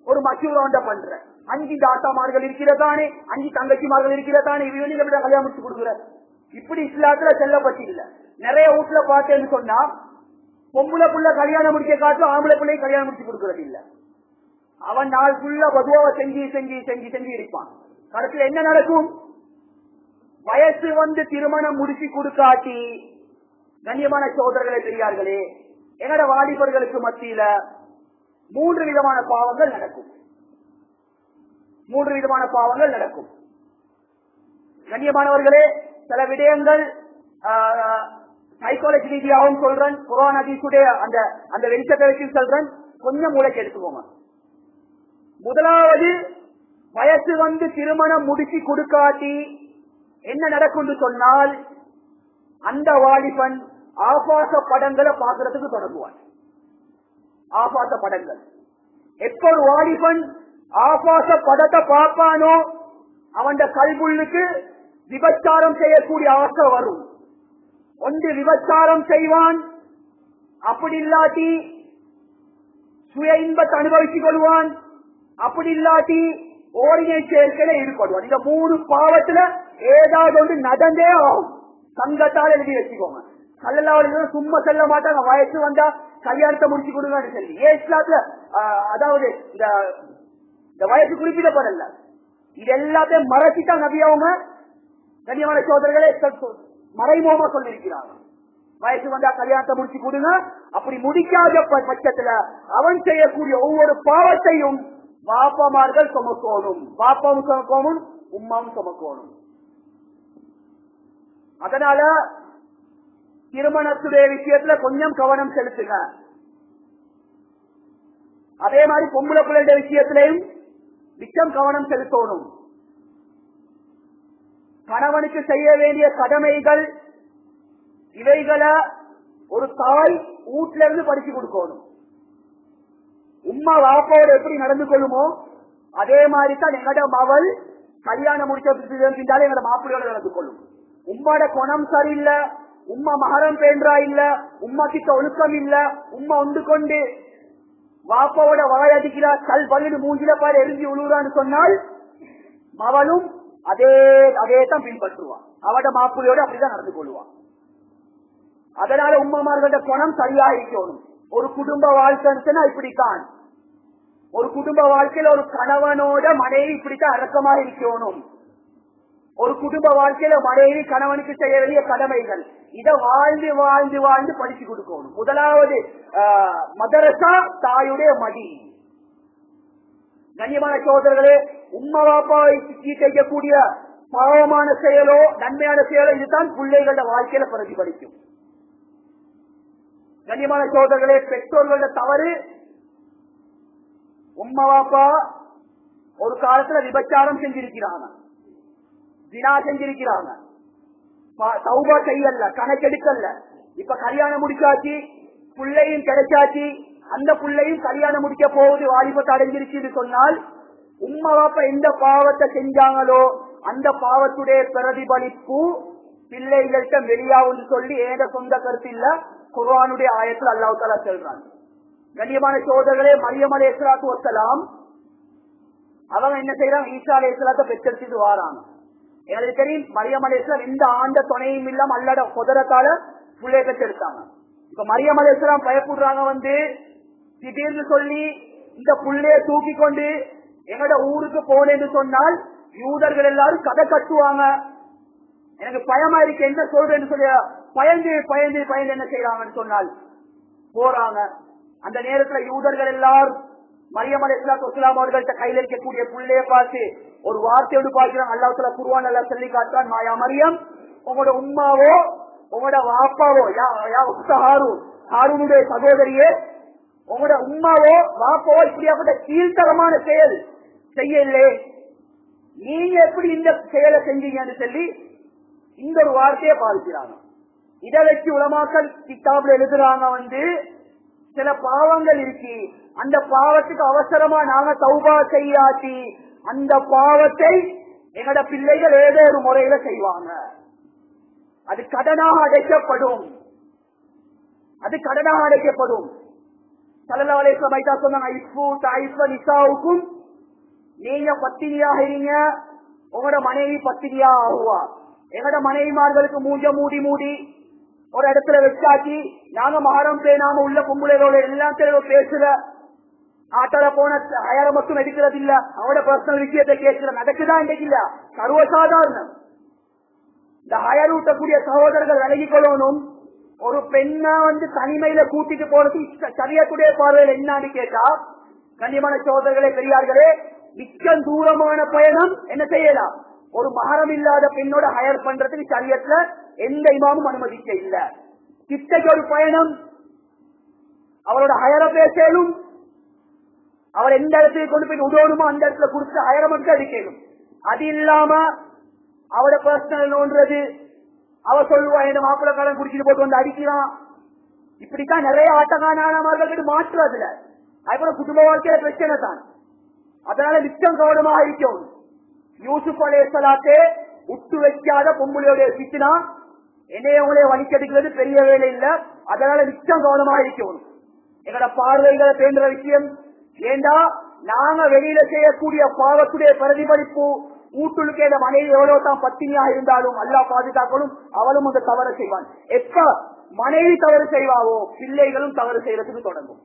ஒரு மசூரா பண்ற 5 தாத்தாமார்கள் இருக்கிறதானே, 5 தங்கச்சிமார்கள் இருக்கிறதானே, இவங்க எப்படி கல்யாணம் முடிச்சு கொடுக்குற? இப்படி இஸ்லாத்துல செல்லப்பட்டு இல்ல. நிறைய வீட்டுல பார்த்தேன்னு சொன்னா பொம்பளை புள்ள கல்யாணம் முடிக்க காட்டும் ஆம்பளை பிள்ளையும் கல்யாணம் முடிச்சு கொடுக்கறது இல்ல. அவன் நாள் ஃபுல்லா பதுவாவை செஞ்சு செஞ்சு செஞ்சு செஞ்சு இருப்பான். கடைசியில் என்ன நடக்கும்? வயசு வந்து திருமணம் முடிச்சு கொடுக்காட்டி கண்ணியமான சோதரர்களை பெரியார்களே, எங்கட வாலிபர்களுக்கு மத்தியில 3 விதமான பாவங்கள் நடக்கும். 3 விதமான பாவங்கள் நடக்கும். கண்ணியமானவர்களே, சில விடயங்கள் சைக்காலஜி ரீதியாகவும் சொல்றேன், குர்ஆன் ஹதீஸுடைய அந்த அந்த வெளிச்சத்தை வச்சு சொல்றேன், கொஞ்சம் மூளைக்கு எடுத்துக்கோங்க. முதலாவது, வயசு வந்து திருமணம் முடிச்சு கொடுக்காட்டி என்ன நடக்கும் சொன்னால் அந்த வாலிபன் ஆபாச படங்களை பார்க்கறதுக்கு தொடங்குவான். ஆபாச படங்கள். எப்ப ஒரு வாலிபன் ஆபாச படத்தை பார்ப்பானோ அவன் கல்புள்ளுக்கு விபச்சாரம் செய்யக்கூடிய ஆசை வரும். ஒன்று விபச்சாரம் செய்வான், அப்படி இல்லாட்டி சுய இன்பத்தை அனுபவித்துக் கொள்வான், அப்படி இல்லாட்டி ஓரினை சேர்க்கையில ஈடுபடுவான். இந்த 3 பாவத்துல ஏதாவது ஒன்று நடந்தே ஆகும். சங்கத்தால் எழுதி வச்சுக்கோங்க. கல்லல்லாவது சும்மா செல்ல மாட்டாங்க, வயசு வந்தா கல்யாணத்தை முடிச்சு கொடுங்கன்னு சொல்லி. இஸ்லாத்துல அதாவது இந்த வயசு குறிப்பிடப்படல. இது எல்லாத்தையும் மறைச்சிட்டா நபி அவங்க கண்ணியமான சோதரர்களே மறைமுகமா சொல்லியிருக்கிறாங்க. வயசு வந்தா கல்யாணத்தை முடிச்சு கொடுங்க. அப்படி முடிக்காத பட்சத்துல அவன் செய்யக்கூடிய ஒவ்வொரு பாவத்தையும் பாப்பமார்கள் சுமக்கணும். பாப்பாவும் சுமக்கணும், உம்மாவும் சுமக்கணும். அதனால திருமணத்துடைய விஷயத்துல கொஞ்சம் கவனம் செலுத்துங்க. அதே மாதிரி பொம்பளை பிள்ளைடைய விஷயத்திலையும் மிச்சம் கவனம் செலுத்தணும். கணவனுக்கு செய்ய வேண்டிய கடமைகள் இவைகளை ஒரு தாய் வீட்டுல இருந்து படிச்சு கொடுக்கணும். உம்மா வாப்பாவோட எப்படி நடந்து கொள்ளுமோ அதே மாதிரி தான் எங்கட மகள் கல்யாணம் முடிச்சாலே எங்கட மாப்பிள்ளையோட நடந்து கொள்ளும். உம்மாட குணம் சரியில்லை, உம்மா மகரம் பேன்றா இல்ல, உம்மா கிட்ட ஒழுக்கம் இல்ல, உம்மா ஒன்று கொண்டு வாப்பாவோட வாய் அடிக்கிறா, கல் பகிர்ந்து மூஞ்சில பாரு எரிஞ்சு உழுவுறான்னு சொன்னால் மவளும் அதே தான் பின்பற்றுவான். அவட மாப்பிள்ளையோட அப்படிதான் நடந்து கொள்வான். அதனால உம்மமார்களோட குணம் சரியா இருக்கணும். ஒரு குடும்ப வாழ்க்கைன்னா இப்படித்தான். ஒரு குடும்ப வாழ்க்கையில ஒரு கணவனோட மனைவி இப்படித்தான் அடக்கமாக இருக்கணும். ஒரு குடும்ப வாழ்க்கையில மனைவி கணவனுக்கு செய்ய வேண்டிய கடமைகள் இதை வாழ்ந்து வாழ்ந்து வாழ்ந்து படிச்சு கொடுக்கணும். முதலாவது மதரசா தாயுடைய மடி. கண்ணியமான சோதரர்களே, உம்மா பாப்பாவை செய்யக்கூடிய பாவமான செயலோ நன்மையான செயலோ இதுதான் பிள்ளைகளோட வாழ்க்கையில பிரதிபலிக்கும். கண்ணியமான சோதரர்களே, பெற்றோர்களோட தவறு. உம்மா பாப்பா ஒரு காலத்துல விபச்சாரம் செஞ்சிருக்கிறாங்க, தினா செஞ்சிருக்கிறாங்க, தௌபா செய்யல, கணக்கெடுக்கல. இப்ப கல்யாணம் முடிச்சாச்சு, பிள்ளையும் கிடைச்சாச்சு, அந்த பிள்ளையும் கல்யாணம் முடிக்க போகுது, வாலிபத்தை அடைஞ்சிருச்சு சொன்னால் உம்மா பாப்பா எந்த பாவத்தை செஞ்சாங்களோ அந்த பாவத்துடைய பிரதிபலிப்பு பிள்ளைகள்கிட்ட வெளியாகும் சொல்லி ஏத சொந்த கருத்து இல்ல, குர்ஆனுடைய ஆயத்தில் அல்லாஹ் தஆலா சொல்றாங்க. கண்ணியமான சோதரர்களே, மரியம் அலைஹிஸ்ஸலாத்து வஸ்ஸலாம் அவங்க என்ன செய்யறாங்க, ஈசா அலைஹிஸ்ஸலாத்தை பெற்றெடுத்துட்டு வாராங்க. எனக்கு தெரியும் மரியம் அலைஹிஸ்ஸலாம் எந்த ஆண்ட துணையும் இல்லாம அல்லாஹ்ட குதிரத்தால புள்ளைய பெற்றெடுத்தாங்க. இப்ப மரியம் அலைஹிஸ்ஸலாம் பயப்படுறாங்க, வந்து திடீர்னு சொல்லி இந்த புள்ளைய தூக்கி கொண்டு எங்கட ஊருக்கு போனேன்னு சொன்னால் யூதர்கள் எல்லாரும் கதை கட்டுவாங்க, எனக்கு பயமா இருக்கு, என்ன சொல்றேன்னு சொல்லி பயந்து பயந்து பயந்து என்ன செய்யறாங்கன்னு சொன்னால் போறாங்க. அந்த நேரத்துல யூதர்கள் எல்லாரும் மரியம் அலைஹிஸ்ஸலாத்து வஸ்ஸலாம் அவர்கள்ட்ட கையில இருக்கக்கூடிய புள்ளைய பார்த்து ஒரு வார்த்தையோடு பார்க்கிறாங்க. அல்லாஹ் தஆலா குர்ஆன் எல்லாம் சொல்லி காட்டான், மாயா மரியம், உங்களோட உம்மாவோ உங்களோட வாப்பாவோ, ஹாரூனுடைய சகோதரியே, உங்களோட உம்மாவோ வாப்பாவோ இப்படியாப்பட்ட கீழ்த்தரமான செயல் செய்யலே, நீங்க எப்படி இந்த செயலை செஞ்சீங்கன்னு சொல்லி இந்த ஒரு வார்த்தையை பாதிக்கிறாங்க. இதை வச்சு உலமாக்கள் கிதாபுல எழுதுறாங்க, சில பாவங்கள் இருக்கு, அந்த பாவத்துக்கு அவசரமா நாங்க தௌபா செய்யாட்டி அந்த பாவத்தை எங்கட பிள்ளைகள் ஏதோ ஒரு முறையில செய்வாங்க. அது கடனாக அடைக்கப்படும். ஸல்லல்லாஹு அலைஹி வஸல்லம் சொன்னாங்க, நீங்க பத்தினியாக இருங்க, உங்களோட மனைவி பத்தினியா ஆகுவா. எங்கட மனைவிமார்களுக்கு மூஞ்ச மூடி மூடி ஒரு இடத்துல வச்சாச்சு, நாங்க மகரம் பேணாம உள்ள பொம்பளைகளோட எல்லாம் பேசுற ஆட்டோல போன அயரை மட்டும் எடுக்கிறது இல்ல, அவட பர்சனல் விஷயத்தை கேட்கிற நடக்குதான் இன்றைக்கு இல்ல, சர்வசாதாரணம். இந்த அயர் ஊட்டக்கூடிய சகோதரர்கள் விலகி கொள்ளணும். ஒரு பெண்ணை தனிமையில கூட்டிட்டு போறது சரியத்துடைய பார்வையில் என்னான்னு கேட்டா, கண்ணியமான சகோதரர்களே பெரியார்களே, மிக்க தூரமான பயணம் என்ன செய்யலாம், ஒரு மகரம் இல்லாத பெண்ணோட ஹயர் பண்றதுக்கு சரியத்துல எந்த இமாமும் அனுமதிக்க இல்ல. கிட்டக்கு ஒரு பயணம், அவரோட ஹயர பேசலும், அவர் எந்த இடத்துக்கு கொண்டு போய் உதவணுமோ அந்த இடத்துல கொடுத்து ஹயர மட்டும் அடிக்கணும். அது இல்லாம அவட பர்சனல் நோன்றது, அவ சொல்லுவா என்ன மாப்பிள்ள காலம் குடிச்சிட்டு போட்டு வந்து அடிக்கலாம். இப்படித்தான் நிறைய ஆட்டக்காரர்கள் மாற்றுறதுல அதுபோல குடும்ப வாழ்க்கையில பிரச்சனை தான். அதனால நிச்சயம் கவனமாக இருக்கும். யூசுப் அலைஹிஸ்ஸலாத்தை உட்டு வைக்காத பொம்புளையோட சித்தினா என்னையவங்களே வலிக்கெடுக்கிறது பெரிய வேலை இல்ல. அதனால நிச்சயம் கவனமாக இருக்கணும். எங்களோட பார்வைகளை பேசுற விஷயம் ஏண்டா, நாங்க வெளியில செய்யக்கூடிய பாவத்துடைய பிரதிபலிப்பு வீட்டுக்கு மனைவி எவ்வளவு தான் பத்தினியா இருந்தாலும் அல்லாஹ் பாதுகாக்கணும், அவளும் அந்த தவறு செய்வான். எப்ப மனைவி தவறு செய்வாவோ பிள்ளைகளும் தவறு செய்யறதுக்கு தொடங்கும்.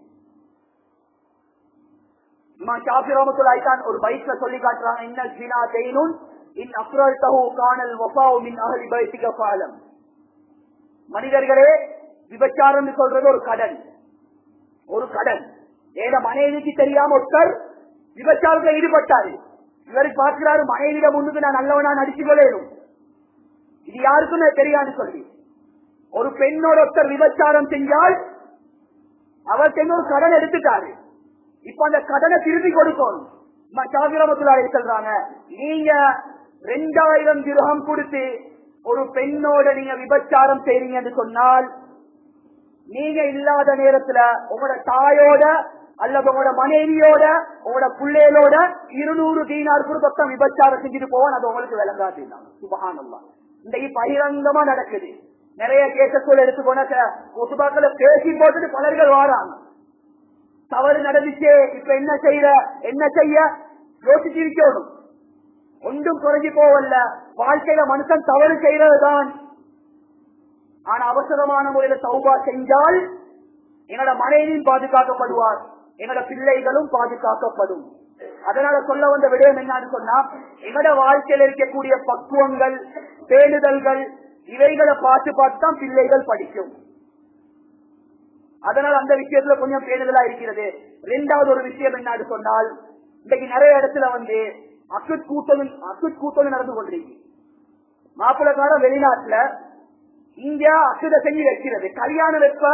இமாம் ஷாஃபி ரஹ்மத்துல்லாஹி அலைஹி ஒரு பைத்ல சொல்லி காட்டுறாங்க, இன்னல் ஜினா தைனுன் இன் அக்ரல்தஹு கானல் வஃபாஉ மின் அஹ்லி பைத்திக ஃபஅலம். மனிதர்களே, விபச்சாரம் சொல்றது ஒரு கடன். ஏன்னா மனைவிக்கு தெரியாம ஒருத்தர் விபச்சாரத்தில் ஈடுபட்டாரு. இவருக்கு பார்க்கிறாரு, மனைவியிடம் முன்னுக்கு நான் நல்லவனா நடிச்சு கொள்ளேனும், இது யாருக்கும் தெரியாது சொல்லி ஒரு பெண்ணோட ஒருத்தர் விபச்சாரம் செஞ்சால் அவர் ஒரு கடன் எடுத்துட்டாரு. இப்ப அந்த கடனை திருப்பி கொடுக்கணும். சொல்றாங்க, நீங்க 2000 திர்ஹம் கொடுத்து ஒரு பெண்ணோட நீங்க விபச்சாரம் செய்றீங்கன்னு சொன்னால், நீங்க இல்லாத நேரத்துல உங்களோட தாயோட அல்லது உங்களோட மனைவியோட உங்களோட பிள்ளைகளோட 200 தீனார் கொடுத்த விபச்சாரம் செஞ்சுட்டு போவான். அது உங்களுக்கு விளங்காது. சுபஹானல்லாஹ், இந்த பகிரங்கமா நடக்குது. நிறைய கேசஸ்கள் எடுத்துக்கோன ஒத்துபாக்களை பேசி போட்டுட்டு பலர்கள் வாராங்க. தவறு நடந்துச்சே, இப்ப என்ன செய்ய யோசிச்சிருக்கணும். ஒன்றும் குறைஞ்சி போவல்ல, வாழ்க்கையில மனுஷன் தவறு செய்யறதுதான். ஆனா அவசரமான முறையில தௌபா செஞ்சால் எங்களோட மனைவியும் பாதுகாக்கப்படுவார், எங்களோட பிள்ளைகளும் பாதுகாக்கப்படும். அதனால சொல்ல வந்த விடயம் என்னன்னு சொன்னா, எங்களோட வாழ்க்கையில் இருக்கக்கூடிய பக்குவங்கள், பேணுதல்கள், இவைகளை பார்த்து தான் பிள்ளைகள் படிக்கும். அதனால அந்த விஷயத்துல கொஞ்சம் பேணுதலா இருக்கிறது. இரண்டாவது ஒரு விஷயம் என்னன்னு சொன்னால், இன்னைக்கு நிறைய இடத்துல அக்குட் கூட்டல் நடந்து கொண்டிருக்கு. மாப்பிள்ளக்கார வெளிநாட்டுல இங்க அக்குத செஞ்சு வைக்கிறது. கல்யாணம் வைப்ப,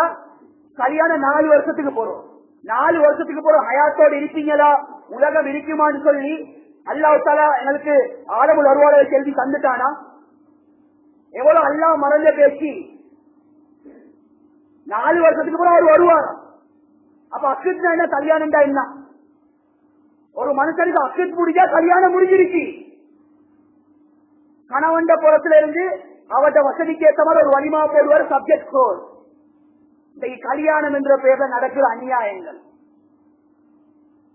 கல்யாணம் 4 வருஷத்துக்கு போறோம். 4 வருஷத்துக்கு போறோம், ஹயாத்தோடு இருப்பீங்களா, உலகம் இருக்குமான்னு சொல்லி அல்லாஹ் தஆலா எங்களுக்கு ஆலமுல் அர்வாஹ்ல கேள்வி தந்துட்டானா? எவ்வளவு அல்லாஹ் மறந்த பேசி 4 வருஷத்துக்கு போற அவர் வருவார். அப்ப அக்குத்னா என்ன, கல்யாணம்டா என்ன? ஒரு மனுஷனுக்கு அக்குத் முடிஞ்சா கல்யாணம் முடிஞ்சிருச்சு. கணவன் புறத்துல இருந்து அவட்ட வசதிக்கு ஏற்ற மாதிரி ஒரு வலிமா போடுவார், சப்ஜெக்ட் கோர். இன்னைக்கு கல்யாணம் என்ற பெயர்ல நடக்கிற அநியாயங்கள்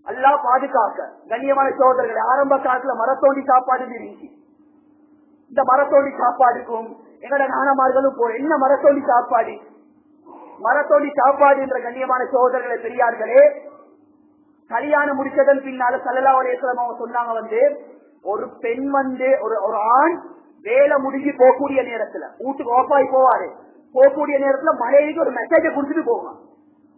அல்லாஹ் பாதுகாக்க. கண்ணியமான சகோதரர்கள், ஆரம்ப காலத்துல மரத்தோண்டி சாப்பாடு இருந்துச்சு. இந்த மரத்தோண்டி சாப்பாடுக்கும் எங்கட நானமார்களும் என்ன மரத்தோண்டி சாப்பாடு என்ற கண்ணியமான சகோதரர்களை பெரியார்களே, கல்யாணம் முடிச்சதன் பின்னால ஸல்லல்லாஹு அலைஹி வஸல்லம் அவங்க சொன்னாங்க, ஒரு பெண் ஒரு ஆண் வேலை முடிஞ்சு போகக்கூடிய நேரத்துல, வீட்டுக்கு ஓப்பாய் போவாரு, போகக்கூடிய நேரத்துல மனைவிக்கு ஒரு மெசேஜ குடுத்துட்டு போவான்.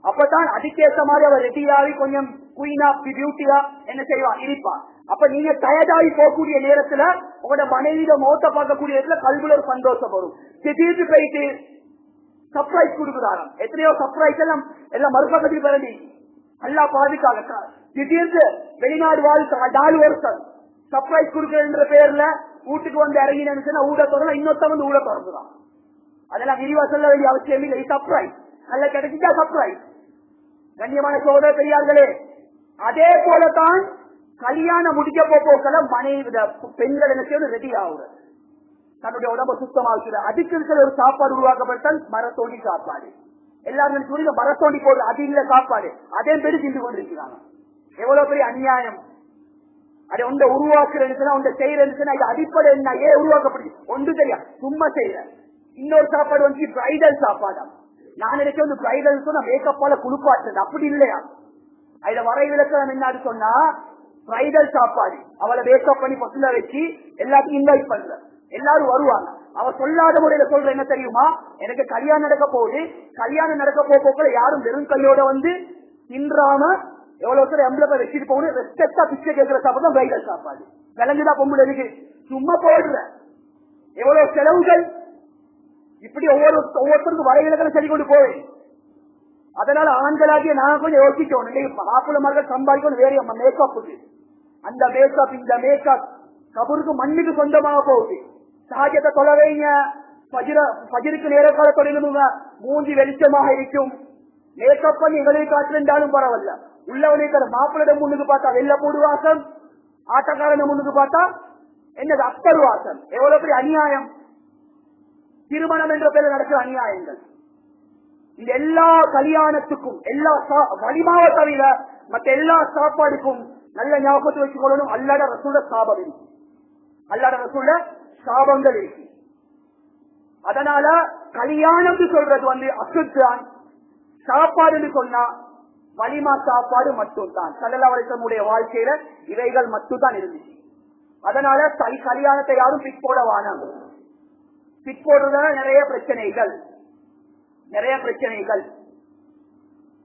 அப்பதான் அதுக்கேற்ற மாதிரி அவர் ரெடியாகி கொஞ்சம் குயினா பியூட்டியா என்ன செய்வான், இருப்பான். அப்ப நீங்க டயர்டாகி போகக்கூடிய நேரத்துல உங்களோட மனைவியிட மோத்த பார்க்கக்கூடிய இடத்துல கல்வில ஒரு சந்தோஷம் வரும். திடீர்னு போயிட்டு சர்ப்ரைஸ் கொடுக்குறாராம். எத்தனையோ சர்ப்ரைஸ் எல்லாம் மறுபக்கத்துக்கு பிறகு அல்லாஹ் பாதுகாக்க. திடீர்னு வெளிநாடு வாழ்க்கை 4 வருஷம் சர்ப்ரைஸ் கொடுக்கறன்ற பேர்ல வீட்டுக்கு வந்து இறங்கினா ஊட தொடரலாம், இன்னொருத்த வந்து ஊட தொடர்ந்துதான். அதெல்லாம் விரிவா சொல்ல வேண்டிய அவசியம் இல்லை. சர்ப்ரைஸ் நல்ல கிடைச்சிட்டா சர்ப்ரைஸ். கண்ணியமான சோதர பெரியார்களே, அதே போலதான் கல்யாணம் முடிக்க போக்கள மனைவி பெண்கள் என்ன செய்வது, ரெடி ஆகுறது, தன்னுடைய உடம்ப சுத்தமாக்குறது. அதுக்கு இருக்கிற ஒரு சாப்பாடு உருவாக்கப்பட்டால் மரத்தோண்டி சாப்பாடு. எல்லாரும் சொல்லி மரத்தோண்டி போடுறது, அது இல்ல சாப்பாடு, அதே பேரு திண்டு கொண்டிருக்கிறாங்க. எவ்வளவு பெரிய அநியாயம்! அதை ஒன்றை உருவாக்குறதுன்னா ஒன்றை செய்யறதுன்னா இது அடிப்படை என்ன, ஏன் உருவாக்கப்படுது ஒன்று தெரியா, சும்மா செய்யற. இன்னொரு சாப்பாடு வந்து பிரைடல் சாப்பாடு. நான் நினைச்ச வந்து பிரைடல் சொன்னா மேக்கப்பால குளிப்பாட்டுறது, அப்படி இல்லையா? அதுல வரை விளக்கம் என்ன சொன்னா, பிரைடல் சாப்பாடு அவளை மேக்கப் பண்ணி பசங்க வச்சு எல்லாத்தையும் இன்வைட் பண்ற, எல்லாரும் வருவாங்க. அவ சொல்லாத முறையில சொல்ற என்ன தெரியுமா, எனக்கு கல்யாணம் நடக்க போகுது, கல்யாணம் நடக்க போக்குள்ள யாரும் வெறும் கையோட வந்து தின்றாம எவ்வளவு பேர் எம்பளை வச்சுட்டு போகணும், ரெஸ்பெக்டா பிச்சை கேட்கிற சாப்பாடு தான் பிரைடல் சாப்பாடு. விளங்குதா பொம்பளை இருக்கு, சும்மா போடுற எவ்வளவு செலவுகள். இப்படி ஒவ்வொருத்தருக்கும் வரைவிலக்கணை சரி கொண்டு போவேன். அதனால ஆண்களாகிய நான் கொஞ்சம் யோசிக்கணும், மாப்பிள்ளமார்கள் சம்பாதிக்கணும் வேற மேக்கப்புக்கு. அந்த மேக்கப் இந்த மேக்கப் கபருக்கு மண்ணுக்கு சொந்தமாக போகுது. சஹஜத்தை தொலைவைங்க, பஜிருக்கு நேர காலத்தோட மூஞ்சி வெளிச்சமாக இருக்கும். மேக்கப் பண்ணி எங்களை காட்டிருந்தாலும் பரவாயில்ல, உள்ளவனை மாப்பிள்ளைட முன்னுக்கு பார்த்தா வெள்ள போடு வாசம், ஆட்டக்காரன முன்னுக்கு பார்த்தா என்னது அத்தர் வாசம். எவ்வளவு பெரிய அநியாயம்! திருமணம் என்ற பேரில் நடக்கிற அநியாயங்கள். இந்த எல்லா கல்யாணத்துக்கும் எல்லா வலிமாவை தவிர மற்ற எல்லா சாப்பாடுக்கும் நல்ல ஞாபகத்தை வச்சுக் கொள்ளணும், அல்லாட ரசூல சாபம் இருக்கு, அல்லாட ரசூல சாபங்கள் இருக்கு. அதனால கல்யாணம் சொல்றது வந்து அசுத்தான். சாப்பாடு சொன்னா வலிமா சாப்பாடு மட்டும்தான். ஸல்லல்லாஹு அலைஹி வஸல்லம் உடைய வாழ்க்கையில இவைகள் மட்டும்தான் இருந்துச்சு. அதனால கல்யாணத்தை யாரும் பிக் போட வானம். பிக் போடுறதுனால நிறைய பிரச்சனைகள்.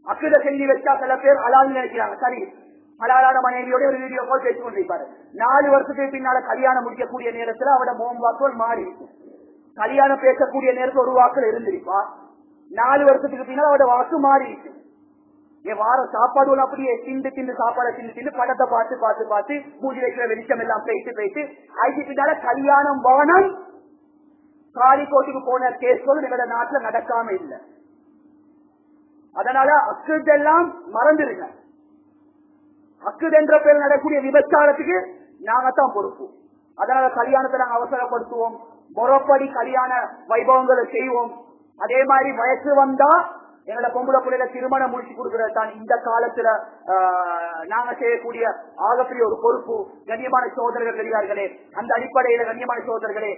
அக்குத செஞ்சு வச்சா சில பேர் ஹலால் நினைக்கிறாங்க. சரி, ஹலாலான மனைவியோட ஒரு வீடியோ கால் பேசிக் கொண்டிருப்பாரு. 4 வருஷத்துக்கு பின்னால கல்யாணம் முடிக்கக்கூடிய நேரத்தில் அவட மோம் வாக்குகள் மாறி இருக்கும். கல்யாணம் பேசக்கூடிய நேரத்தில் ஒரு வாக்குல இருந்திருப்பா, 4 வருஷத்துக்கு பின்னால் அவட வாக்கு மாறி இருக்கு. வார சாப்பாடு அப்படியே திண்டு சாப்பாடை திண்டு படத்தை பார்த்து மூஞ்சி வைக்கிற வெளிச்சம் எல்லாம் போயிட்டு அதுக்கு பின்னால கல்யாணம் வானம் காலிக்கோட்டுக்கு போன கேஸ்கள் எங்களோட நாட்டுல நடக்காம இல்லை. அதனால அக்குதெல்லாம் மறந்துருங்க. அக்குது என்ற பேர் நடக்கூடிய விபச்சாரத்துக்கு நாங்கத்தான் பொறுப்பு. அதனால கல்யாணத்தை நாங்க அவசரப்படுத்துவோம், முறைப்படி கல்யாண வைபவங்களை செய்வோம். அதே மாதிரி வயசு வந்தா எங்களோட பொம்பளை பிள்ளைல திருமணம் முடிச்சு கொடுக்கிறது தான் இந்த காலத்துல நாங்க செய்யக்கூடிய ஆகப்பெரிய ஒரு பொறுப்பு. கண்ணியமான சகோதரர்கள் பெரியார்களே, அந்த அடிப்படையில கண்ணியமான சகோதரர்களே,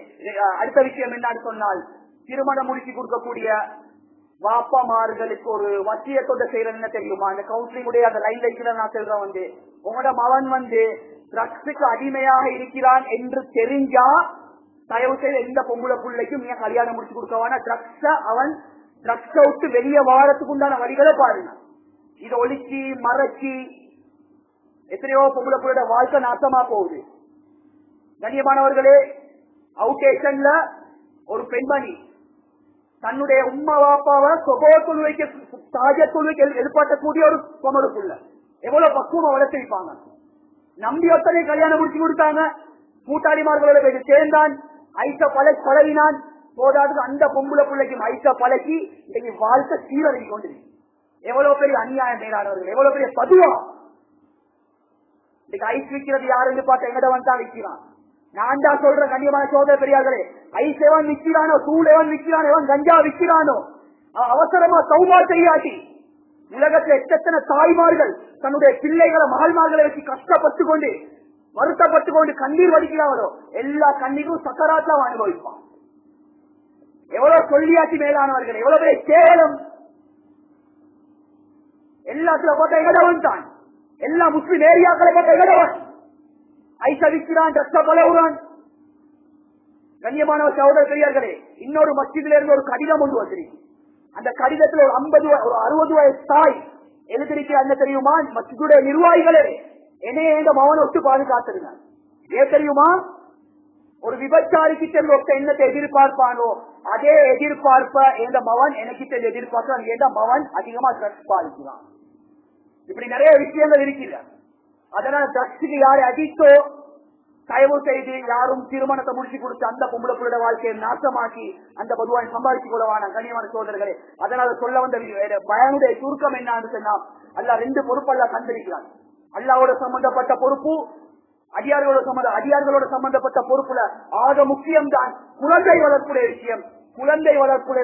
அடுத்த விஷயம் என்னன்னு சொன்னால், திருமணம் முடிச்சு கொடுக்கக்கூடிய வாப்பமார்களுக்கு ஒரு வசியத்தோட செய்யறது என்ன தெரியுமா? அந்த கவுன்சிலிங் உடைய அந்த லைன் வைக்கிற நான் சொல்றேன் வந்து, உங்களோட மகன் வந்து ட்ரக்ஸுக்கு அடிமையாக இருக்கிறான் என்று தெரிஞ்சா தயவு செய்து எந்த பொம்பளை பிள்ளைக்கும் நீங்க கல்யாணம் முடிச்சு கொடுக்கவானா. அவன் ட்ரக்ஸ விட்டு வெளியே வாழறதுக்கு உண்டான வழிகளை பாருங்க. இதை ஒழிச்சு மறைச்சி எத்தனையோ பொம்பளை பிள்ளையோட வாழ்க்கை நாசமா போகுது. கண்ணியமானவர்களே, அவுட்டேஷன்ல ஒரு பெண்மணி தன்னுடைய உம்மா வாப்பாவை சொபோ தொழுவைக்கு தாஜ தொழுவைக்கு எதிர்பார்க்கக்கூடிய ஒரு பொமலுக்குள்ள எவ்வளவு பக்குவமா வளர்த்திருப்பாங்க. நம்பி ஒத்தனை கல்யாணம் முடிச்சு கொடுத்தாங்க. கூட்டாளிமார்களோட போய் சேர்ந்தான், ஐச பழகினான். போதாதுக்கு அந்த பொம்பளை பிள்ளைக்கு ஐச பழகி இன்னைக்கு வாழ்க்கை சீரழகி கொண்டிருக்கு. எவ்வளவு பெரிய அநியாயம் மேலானவர்கள், எவ்வளவு பெரிய பதுவா! இன்னைக்கு ஐஸ் விற்கிறது யாருன்னு பார்த்தா எங்கட வந்து விற்கிறான். நான் தான் சொல்றேன் கண்ணியமான சோதர பெரியார்களே, ஐஸ் எவன் விற்கிறானோ, தூள் எவன் விற்கிறானோ, எவன் கஞ்சா விற்கிறானோ, அவசரமா சௌபா செய்யாட்டி உலகத்தில் எத்தனை தாய்மார்கள் தன்னுடைய பிள்ளைகளை மகள்மார்களை வச்சு கஷ்டப்பட்டு கொண்டு வருத்தப்பட்டு கொண்டு கண்ணீர் வடிக்கிறாங்களோ, எல்லா கண்ணீரும் சக்கராத்தான் அனுபவிப்பான். எவ்வளவு சொல்லியாச்சு மேலானவர்கள், எவ்வளவு பெரிய கேவலம்! எல்லாத்துல போட்ட எங்கடவன் தான், எல்லா முஸ்லிம் ஏரியாக்களை போட்ட எங்கடவன் ஐசா விற்கிறான், ட்ரக்ஸ பலவுறான். கண்ணியமான சகோதர பெரியார்களே, இன்னொரு மஸ்ஜிதில இருந்து ஒரு கடிதம் கொண்டு வந்திருக்கு. அந்த கடிதத்தில் ஒரு 60 வயசு தாய் எழுதிருக்கிற என்ன தெரியுமா? மஸ்ஜிதுடைய நிர்வாகிகளே, என்னைய எங்க மகனை விட்டு பாதுகாத்துருங்க. ஏன் தெரியுமா? ஒரு விபச்சாரிக்கிட்ட என்னத்தை எதிர்பார்ப்பானோ அதே எதிர்பார்ப்ப எந்த மகன் எனக்கிட்ட எதிர்பார்க்க எந்த மகன் அதிகமா ட்ரக்ஸ் பாதிக்கிறான். இப்படி நிறைய விஷயங்கள் இருக்கிற. அதனால ட்ரக்ஸுக்கு யாரை அடித்தோ தயவு செய்து யாரும் திருமணத்தை முடிச்சு கொடுத்து அந்த பொம்பளை பிள்ளை வாழ்க்கையை நாசமாக்கி அந்த பொதுவாக சம்பாதிச்சு கொள்ளவான கண்ணியமான சோதரர்களே. அதனால சொல்ல வந்த பயனுடைய சுருக்கம் என்னன்னு சொன்னா, அல்லாஹ் 2 பொறுப்பு அல்லாஹ் தந்திருக்கிறான். அல்லாஹ்வோட சம்பந்தப்பட்ட பொறுப்பு, அடியார்களோட சம்பந்தப்பட்ட பொறுப்புல ஆக முக்கியம்தான் குழந்தை வளர்ப்புடைய விஷயம். குழந்தை வளர்ப்புடைய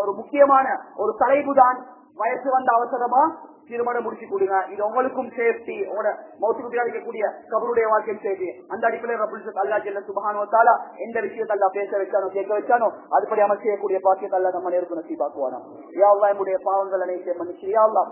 ஒரு முக்கியமான ஒரு தலைப்பு தான் வயசு வந்த அவசரமா திருமணம் முடிச்சு கொடுங்க. இது உங்களுக்கும் சேஃப்டி, உங்களோட மௌத்துக்கு அளிக்கக்கூடிய கபருடைய வாழ்க்கையும் சேஃப்டி. அந்த அடிப்படையில் ரப்பல் அல்லாஹ் ஜல்ல சுப்ஹானஹு வ தஆலா எந்த விஷயத்தை அல்லாஹ் பேச வச்சானோ கேட்க வச்சானோ அதுபடி அமல் செய்யக்கூடிய பாக்கியத்தை அல்லாஹ் நம்ம நேருக்கு நசீபாக்குவானா. யா அல்லாஹ் நம்முடைய பாவங்கள் அனைத்தையும் மன்னிச்சு யா அல்லாஹ்,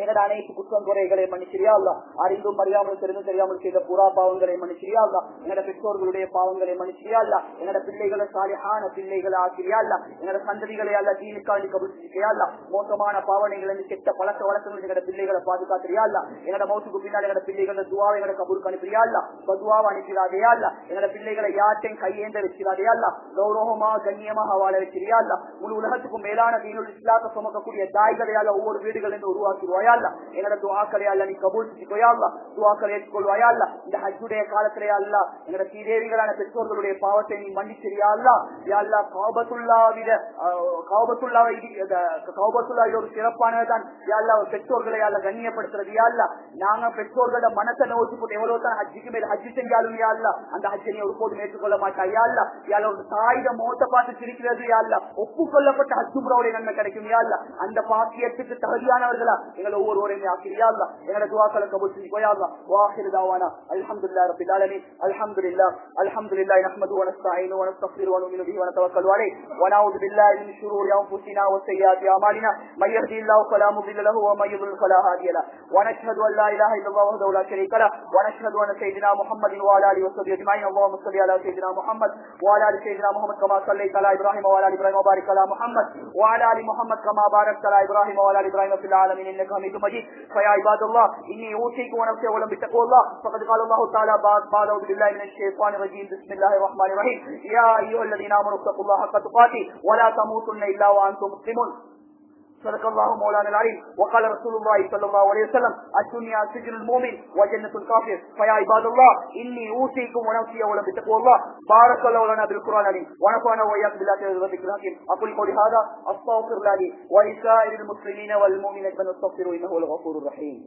எங்கட அனைத்து குற்றம் குறைகளை மன்னிச்சிரியா அல்லா, அறிந்தும் அறியாமல் தெரிந்தும் தெரியாமல் செய்த புறா பாவங்களை மன்னிச்சிரியா அல்லா, எங்கட பெற்றோர்களுடைய பாவங்களை மன்னிச்சிரியா அல்லா, எங்கட பிள்ளைகளை சாலிஹான பிள்ளைகளை ஆக்கிரியா அல்லா, எங்கட சந்ததிகளை அல்ல தீனுக்காண்டி கபூல் அல்லா, மோசமான பாவனைகள் கெட்ட பழக்க வழக்கங்கள் எங்கட பிள்ளைகளை பாதுகாக்கிறியா அல்லா, எங்கட மௌத்துக்கு பின்னால் எங்கட பிள்ளைகளை துவாவை எங்கட கபூருக்கு அனுப்பியா அல்லா, பதுவாவை அனுப்பிடாதையா அல்லா, எங்கட பிள்ளைகளை யார்ட்டையும் கையேந்த வச்சிடாதையா அல்லா, கௌரவமா கண்ணியமாக வாழ வச்சிரியா அல்லா, முழு உலகத்துக்கும் மேலான தீனுல் இஸ்லாத்தை சுமக்கக்கூடிய தாய்களையால ஒவ்வொரு வீடுகள் என்று உருவாக்கிடுவாயா அல்லா, எங்கட துஆக்களை அல்ல நீ கபூல் செஞ்சுக்கோயா அல்லா, துஆக்களை ஏற்றுக்கொள்வாயா அல்லா, இந்த ஹஜ்ஜுடைய காலத்திலே அல்லா எங்கட சீதேவிகளான பெற்றோர்களுடைய பாவத்தை நீ மன்னிச்சிரியா அல்லா, யா அல்லா கௌபத்துல்லாஹ் ஒரு சிறப்பானதான் யா அல்லா, பெற்றோர்களை அல்ல கண்ணியப்படுத்துறது யா அல்லா, நாங்க பெற்றோர்களோட மனத்தை நோக்கி போட்டு எவ்வளவு தான் ஹஜ்ஜுக்கு மேல் ஹஜ்ஜு செஞ்சாலும் யா அல்லா அந்த ஹஜ்ஜை நீ ஒருபோதும் ஏற்றுக்கொள்ள மாட்டா யா அல்லா, யா அல்லா ஒரு தாயிட மோத்த பார்த்து சிரிக்கிறது யா அல்லா, ஒப்புக்கொள்ளப்பட்ட ஹஜ் உம்ராவுடைய நன்மை கிடைக்கும் யா அல்லா, அந்த பாக்கியத்துக்கு தகுதியானவர்களா எங்களை ஒவ்வொருவரையும் ஆக்கிறியா அல்லா, எங்களை துஆக்களை கபூல் செஞ்சுக்கோயா அல்லா. வாஹிரு தாவானா அல்ஹம்துலில்லாஹி ரப்பில் ஆலமீன். அல்ஹம்துலில்லாஹி நஹ்மதுஹு வ நஸ்தஈனுஹு வ நஸ்தக்ஃபிருஹு வ நுமினு பிஹி வ நதவக்கலு அலைஹி வ நஊது பில்லாஹி மின் ஷுரூரி அன்ஃபுஸினா வ ஸய்யிஆத்தி அமாலினா மை யஹ்திஹில்லாஹு ஃபலா முضل லஹு வ மை யுضلل ஃபலா ஹாதிய லஹு வ நஷ்ஹது அன் லா இலாஹா இல்லல்லாஹு வஹ்தஹு லா ஷரீக லஹு வ நஷ்ஹது அன்ன ஸய்யிதனா முஹம்மதின் வ அலா ஆலிஹி வ ஸஹ்பிஹி அஜ்மஈன். அல்லாஹும்ம ஸல்லி அலா ஸய்யிதினா முஹம்மத் வ அலா ஆலி ஸய்யிதினா முஹம்மத் கமா ஸல்லைத அலா இப்ராஹீம் வ அலா ஆலி இப்ராஹீம் வ பாரிக் அலா முஹம்மத் வ அலா ஆலி முஹம்மத் கமா பாரக்த அலா இப்ராஹீம் வ அலா ஆலி இப்ராஹீம் ஃபில் ஆலமீன் இன்னக ஹமீதும் மஜீத். فيا عباد الله إني أوصيكم ونفسي أولا بتقوى الله. فقد قال الله تعالى بعد أعوذ بالله من الشيطان الرجيم بسم الله الرحمن الرحيم يا أيها الذين آمنوا اتقوا الله حق تقاته ولا تموتن إلا وأنتم مسلمون. صدق الله مولانا العليم. وقال رسول الله صلى الله عليه وسلم الدنيا سجن المؤمن وجنة الكافر. فيا عباد الله إني أوصيكم ونفسي أولا بتقوى الله. بارك الله لنا بالقرآن العظيم ونفعنا وإياكم بالآيات والذكر الحكيم. أقول قولي هذا أستغفر الله لي ولسائر المسلمين والمؤمنين فاستغفروه إنه هو الغفور الرحيم.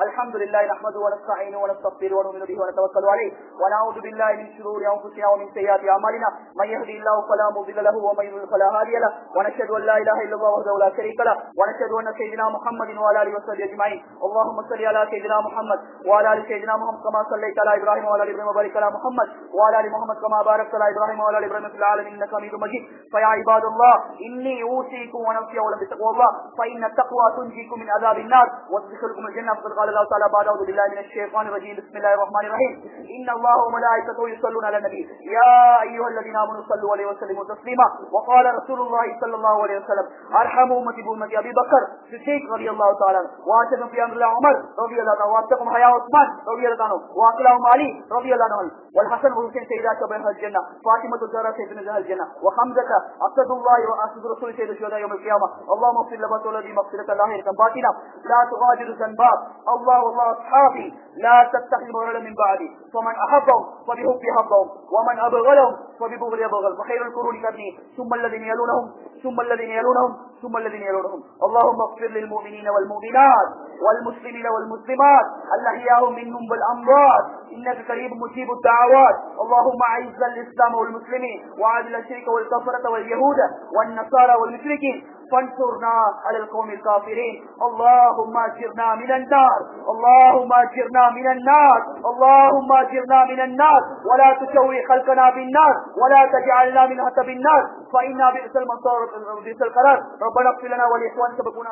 الحمد لله نحمده ونستعينه ونستغفره ونؤمن به ونتوكل عليه ونعوذ بالله من شرور انفسنا ومن سيئات اعمالنا من يهده الله فلا مضل له ومن يضلل فلا هادي له ونشهد ان لا اله الا الله وحده لا شريك له ونشهد ان سيدنا محمد وعلى اله وصحبه اجمعين. اللهم صل على سيدنا محمد وعلى ال سيدنا محمد كما صليت على ابراهيم وعلى ال ابراهيم وبارك على محمد وعلى ال محمد كما باركت على ابراهيم وعلى ال ابراهيم في العالمين انك حميد مجيد. فيا عباد الله اني اوصيكم ونفسي اولا بتقوى الله فان التقوى تنجيكم من عذاب النار وتدخلكم الجنه. فقد قال الله تعالى بعد أعوذ بالله من الشيطان الرجيم بسم الله الرحمن الرحيم إن الله وملائكته يصلون على النبي يا أيها الذين آمنوا صلوا عليه وسلموا تسليما. وقال رسول الله صلى الله عليه وسلم أرحم أمتي بأمتي أبي بكر الصديق رضي الله تعالى عنه وأشهد في أمر الله عمر رضي الله عنه وأتقهم حياء عثمان رضي الله عنه وأقلهم علي رضي الله عنه والحسن والحسين سيدا شباب الجنة فاطمة الزهراء سيدنا الجنة وحمزة أسد الله وأسد رسول سيد الشهداء يوم القيامة. اللهم اغفر لنا الذي مغفرة ظاهرة باطنة لا تغادر ذنبا. الله أصحابي لا تتخذ غيرهم من بعدي فمن أحبهم فبحب حبهم ومن أبغلهم فببغل أبغل وخير القرون قرني ثم الذين يلونهم ثم الذين يلونهم ثم الذين يلونهم. اللهم اغفر للمؤمنين والمؤمنات والمسلمين والمسلمات الأحياء منهم والأموات إنك قريب مجيب الدعوات. اللهم أعز الإسلام والمسلمين وأذل الشرك والكفرة واليهود والنصارى والمشركين فانصرنا على القوم الكافرين. اللهم اجرنا من النار اللهم اجرنا من النار اللهم اجرنا من النار ولا تشوي خلقنا بالنار ولا تجعلنا من حطب النار فإنا بئس المصير بئس القرار. ربنا اغفر لنا ولإخواننا سبقونا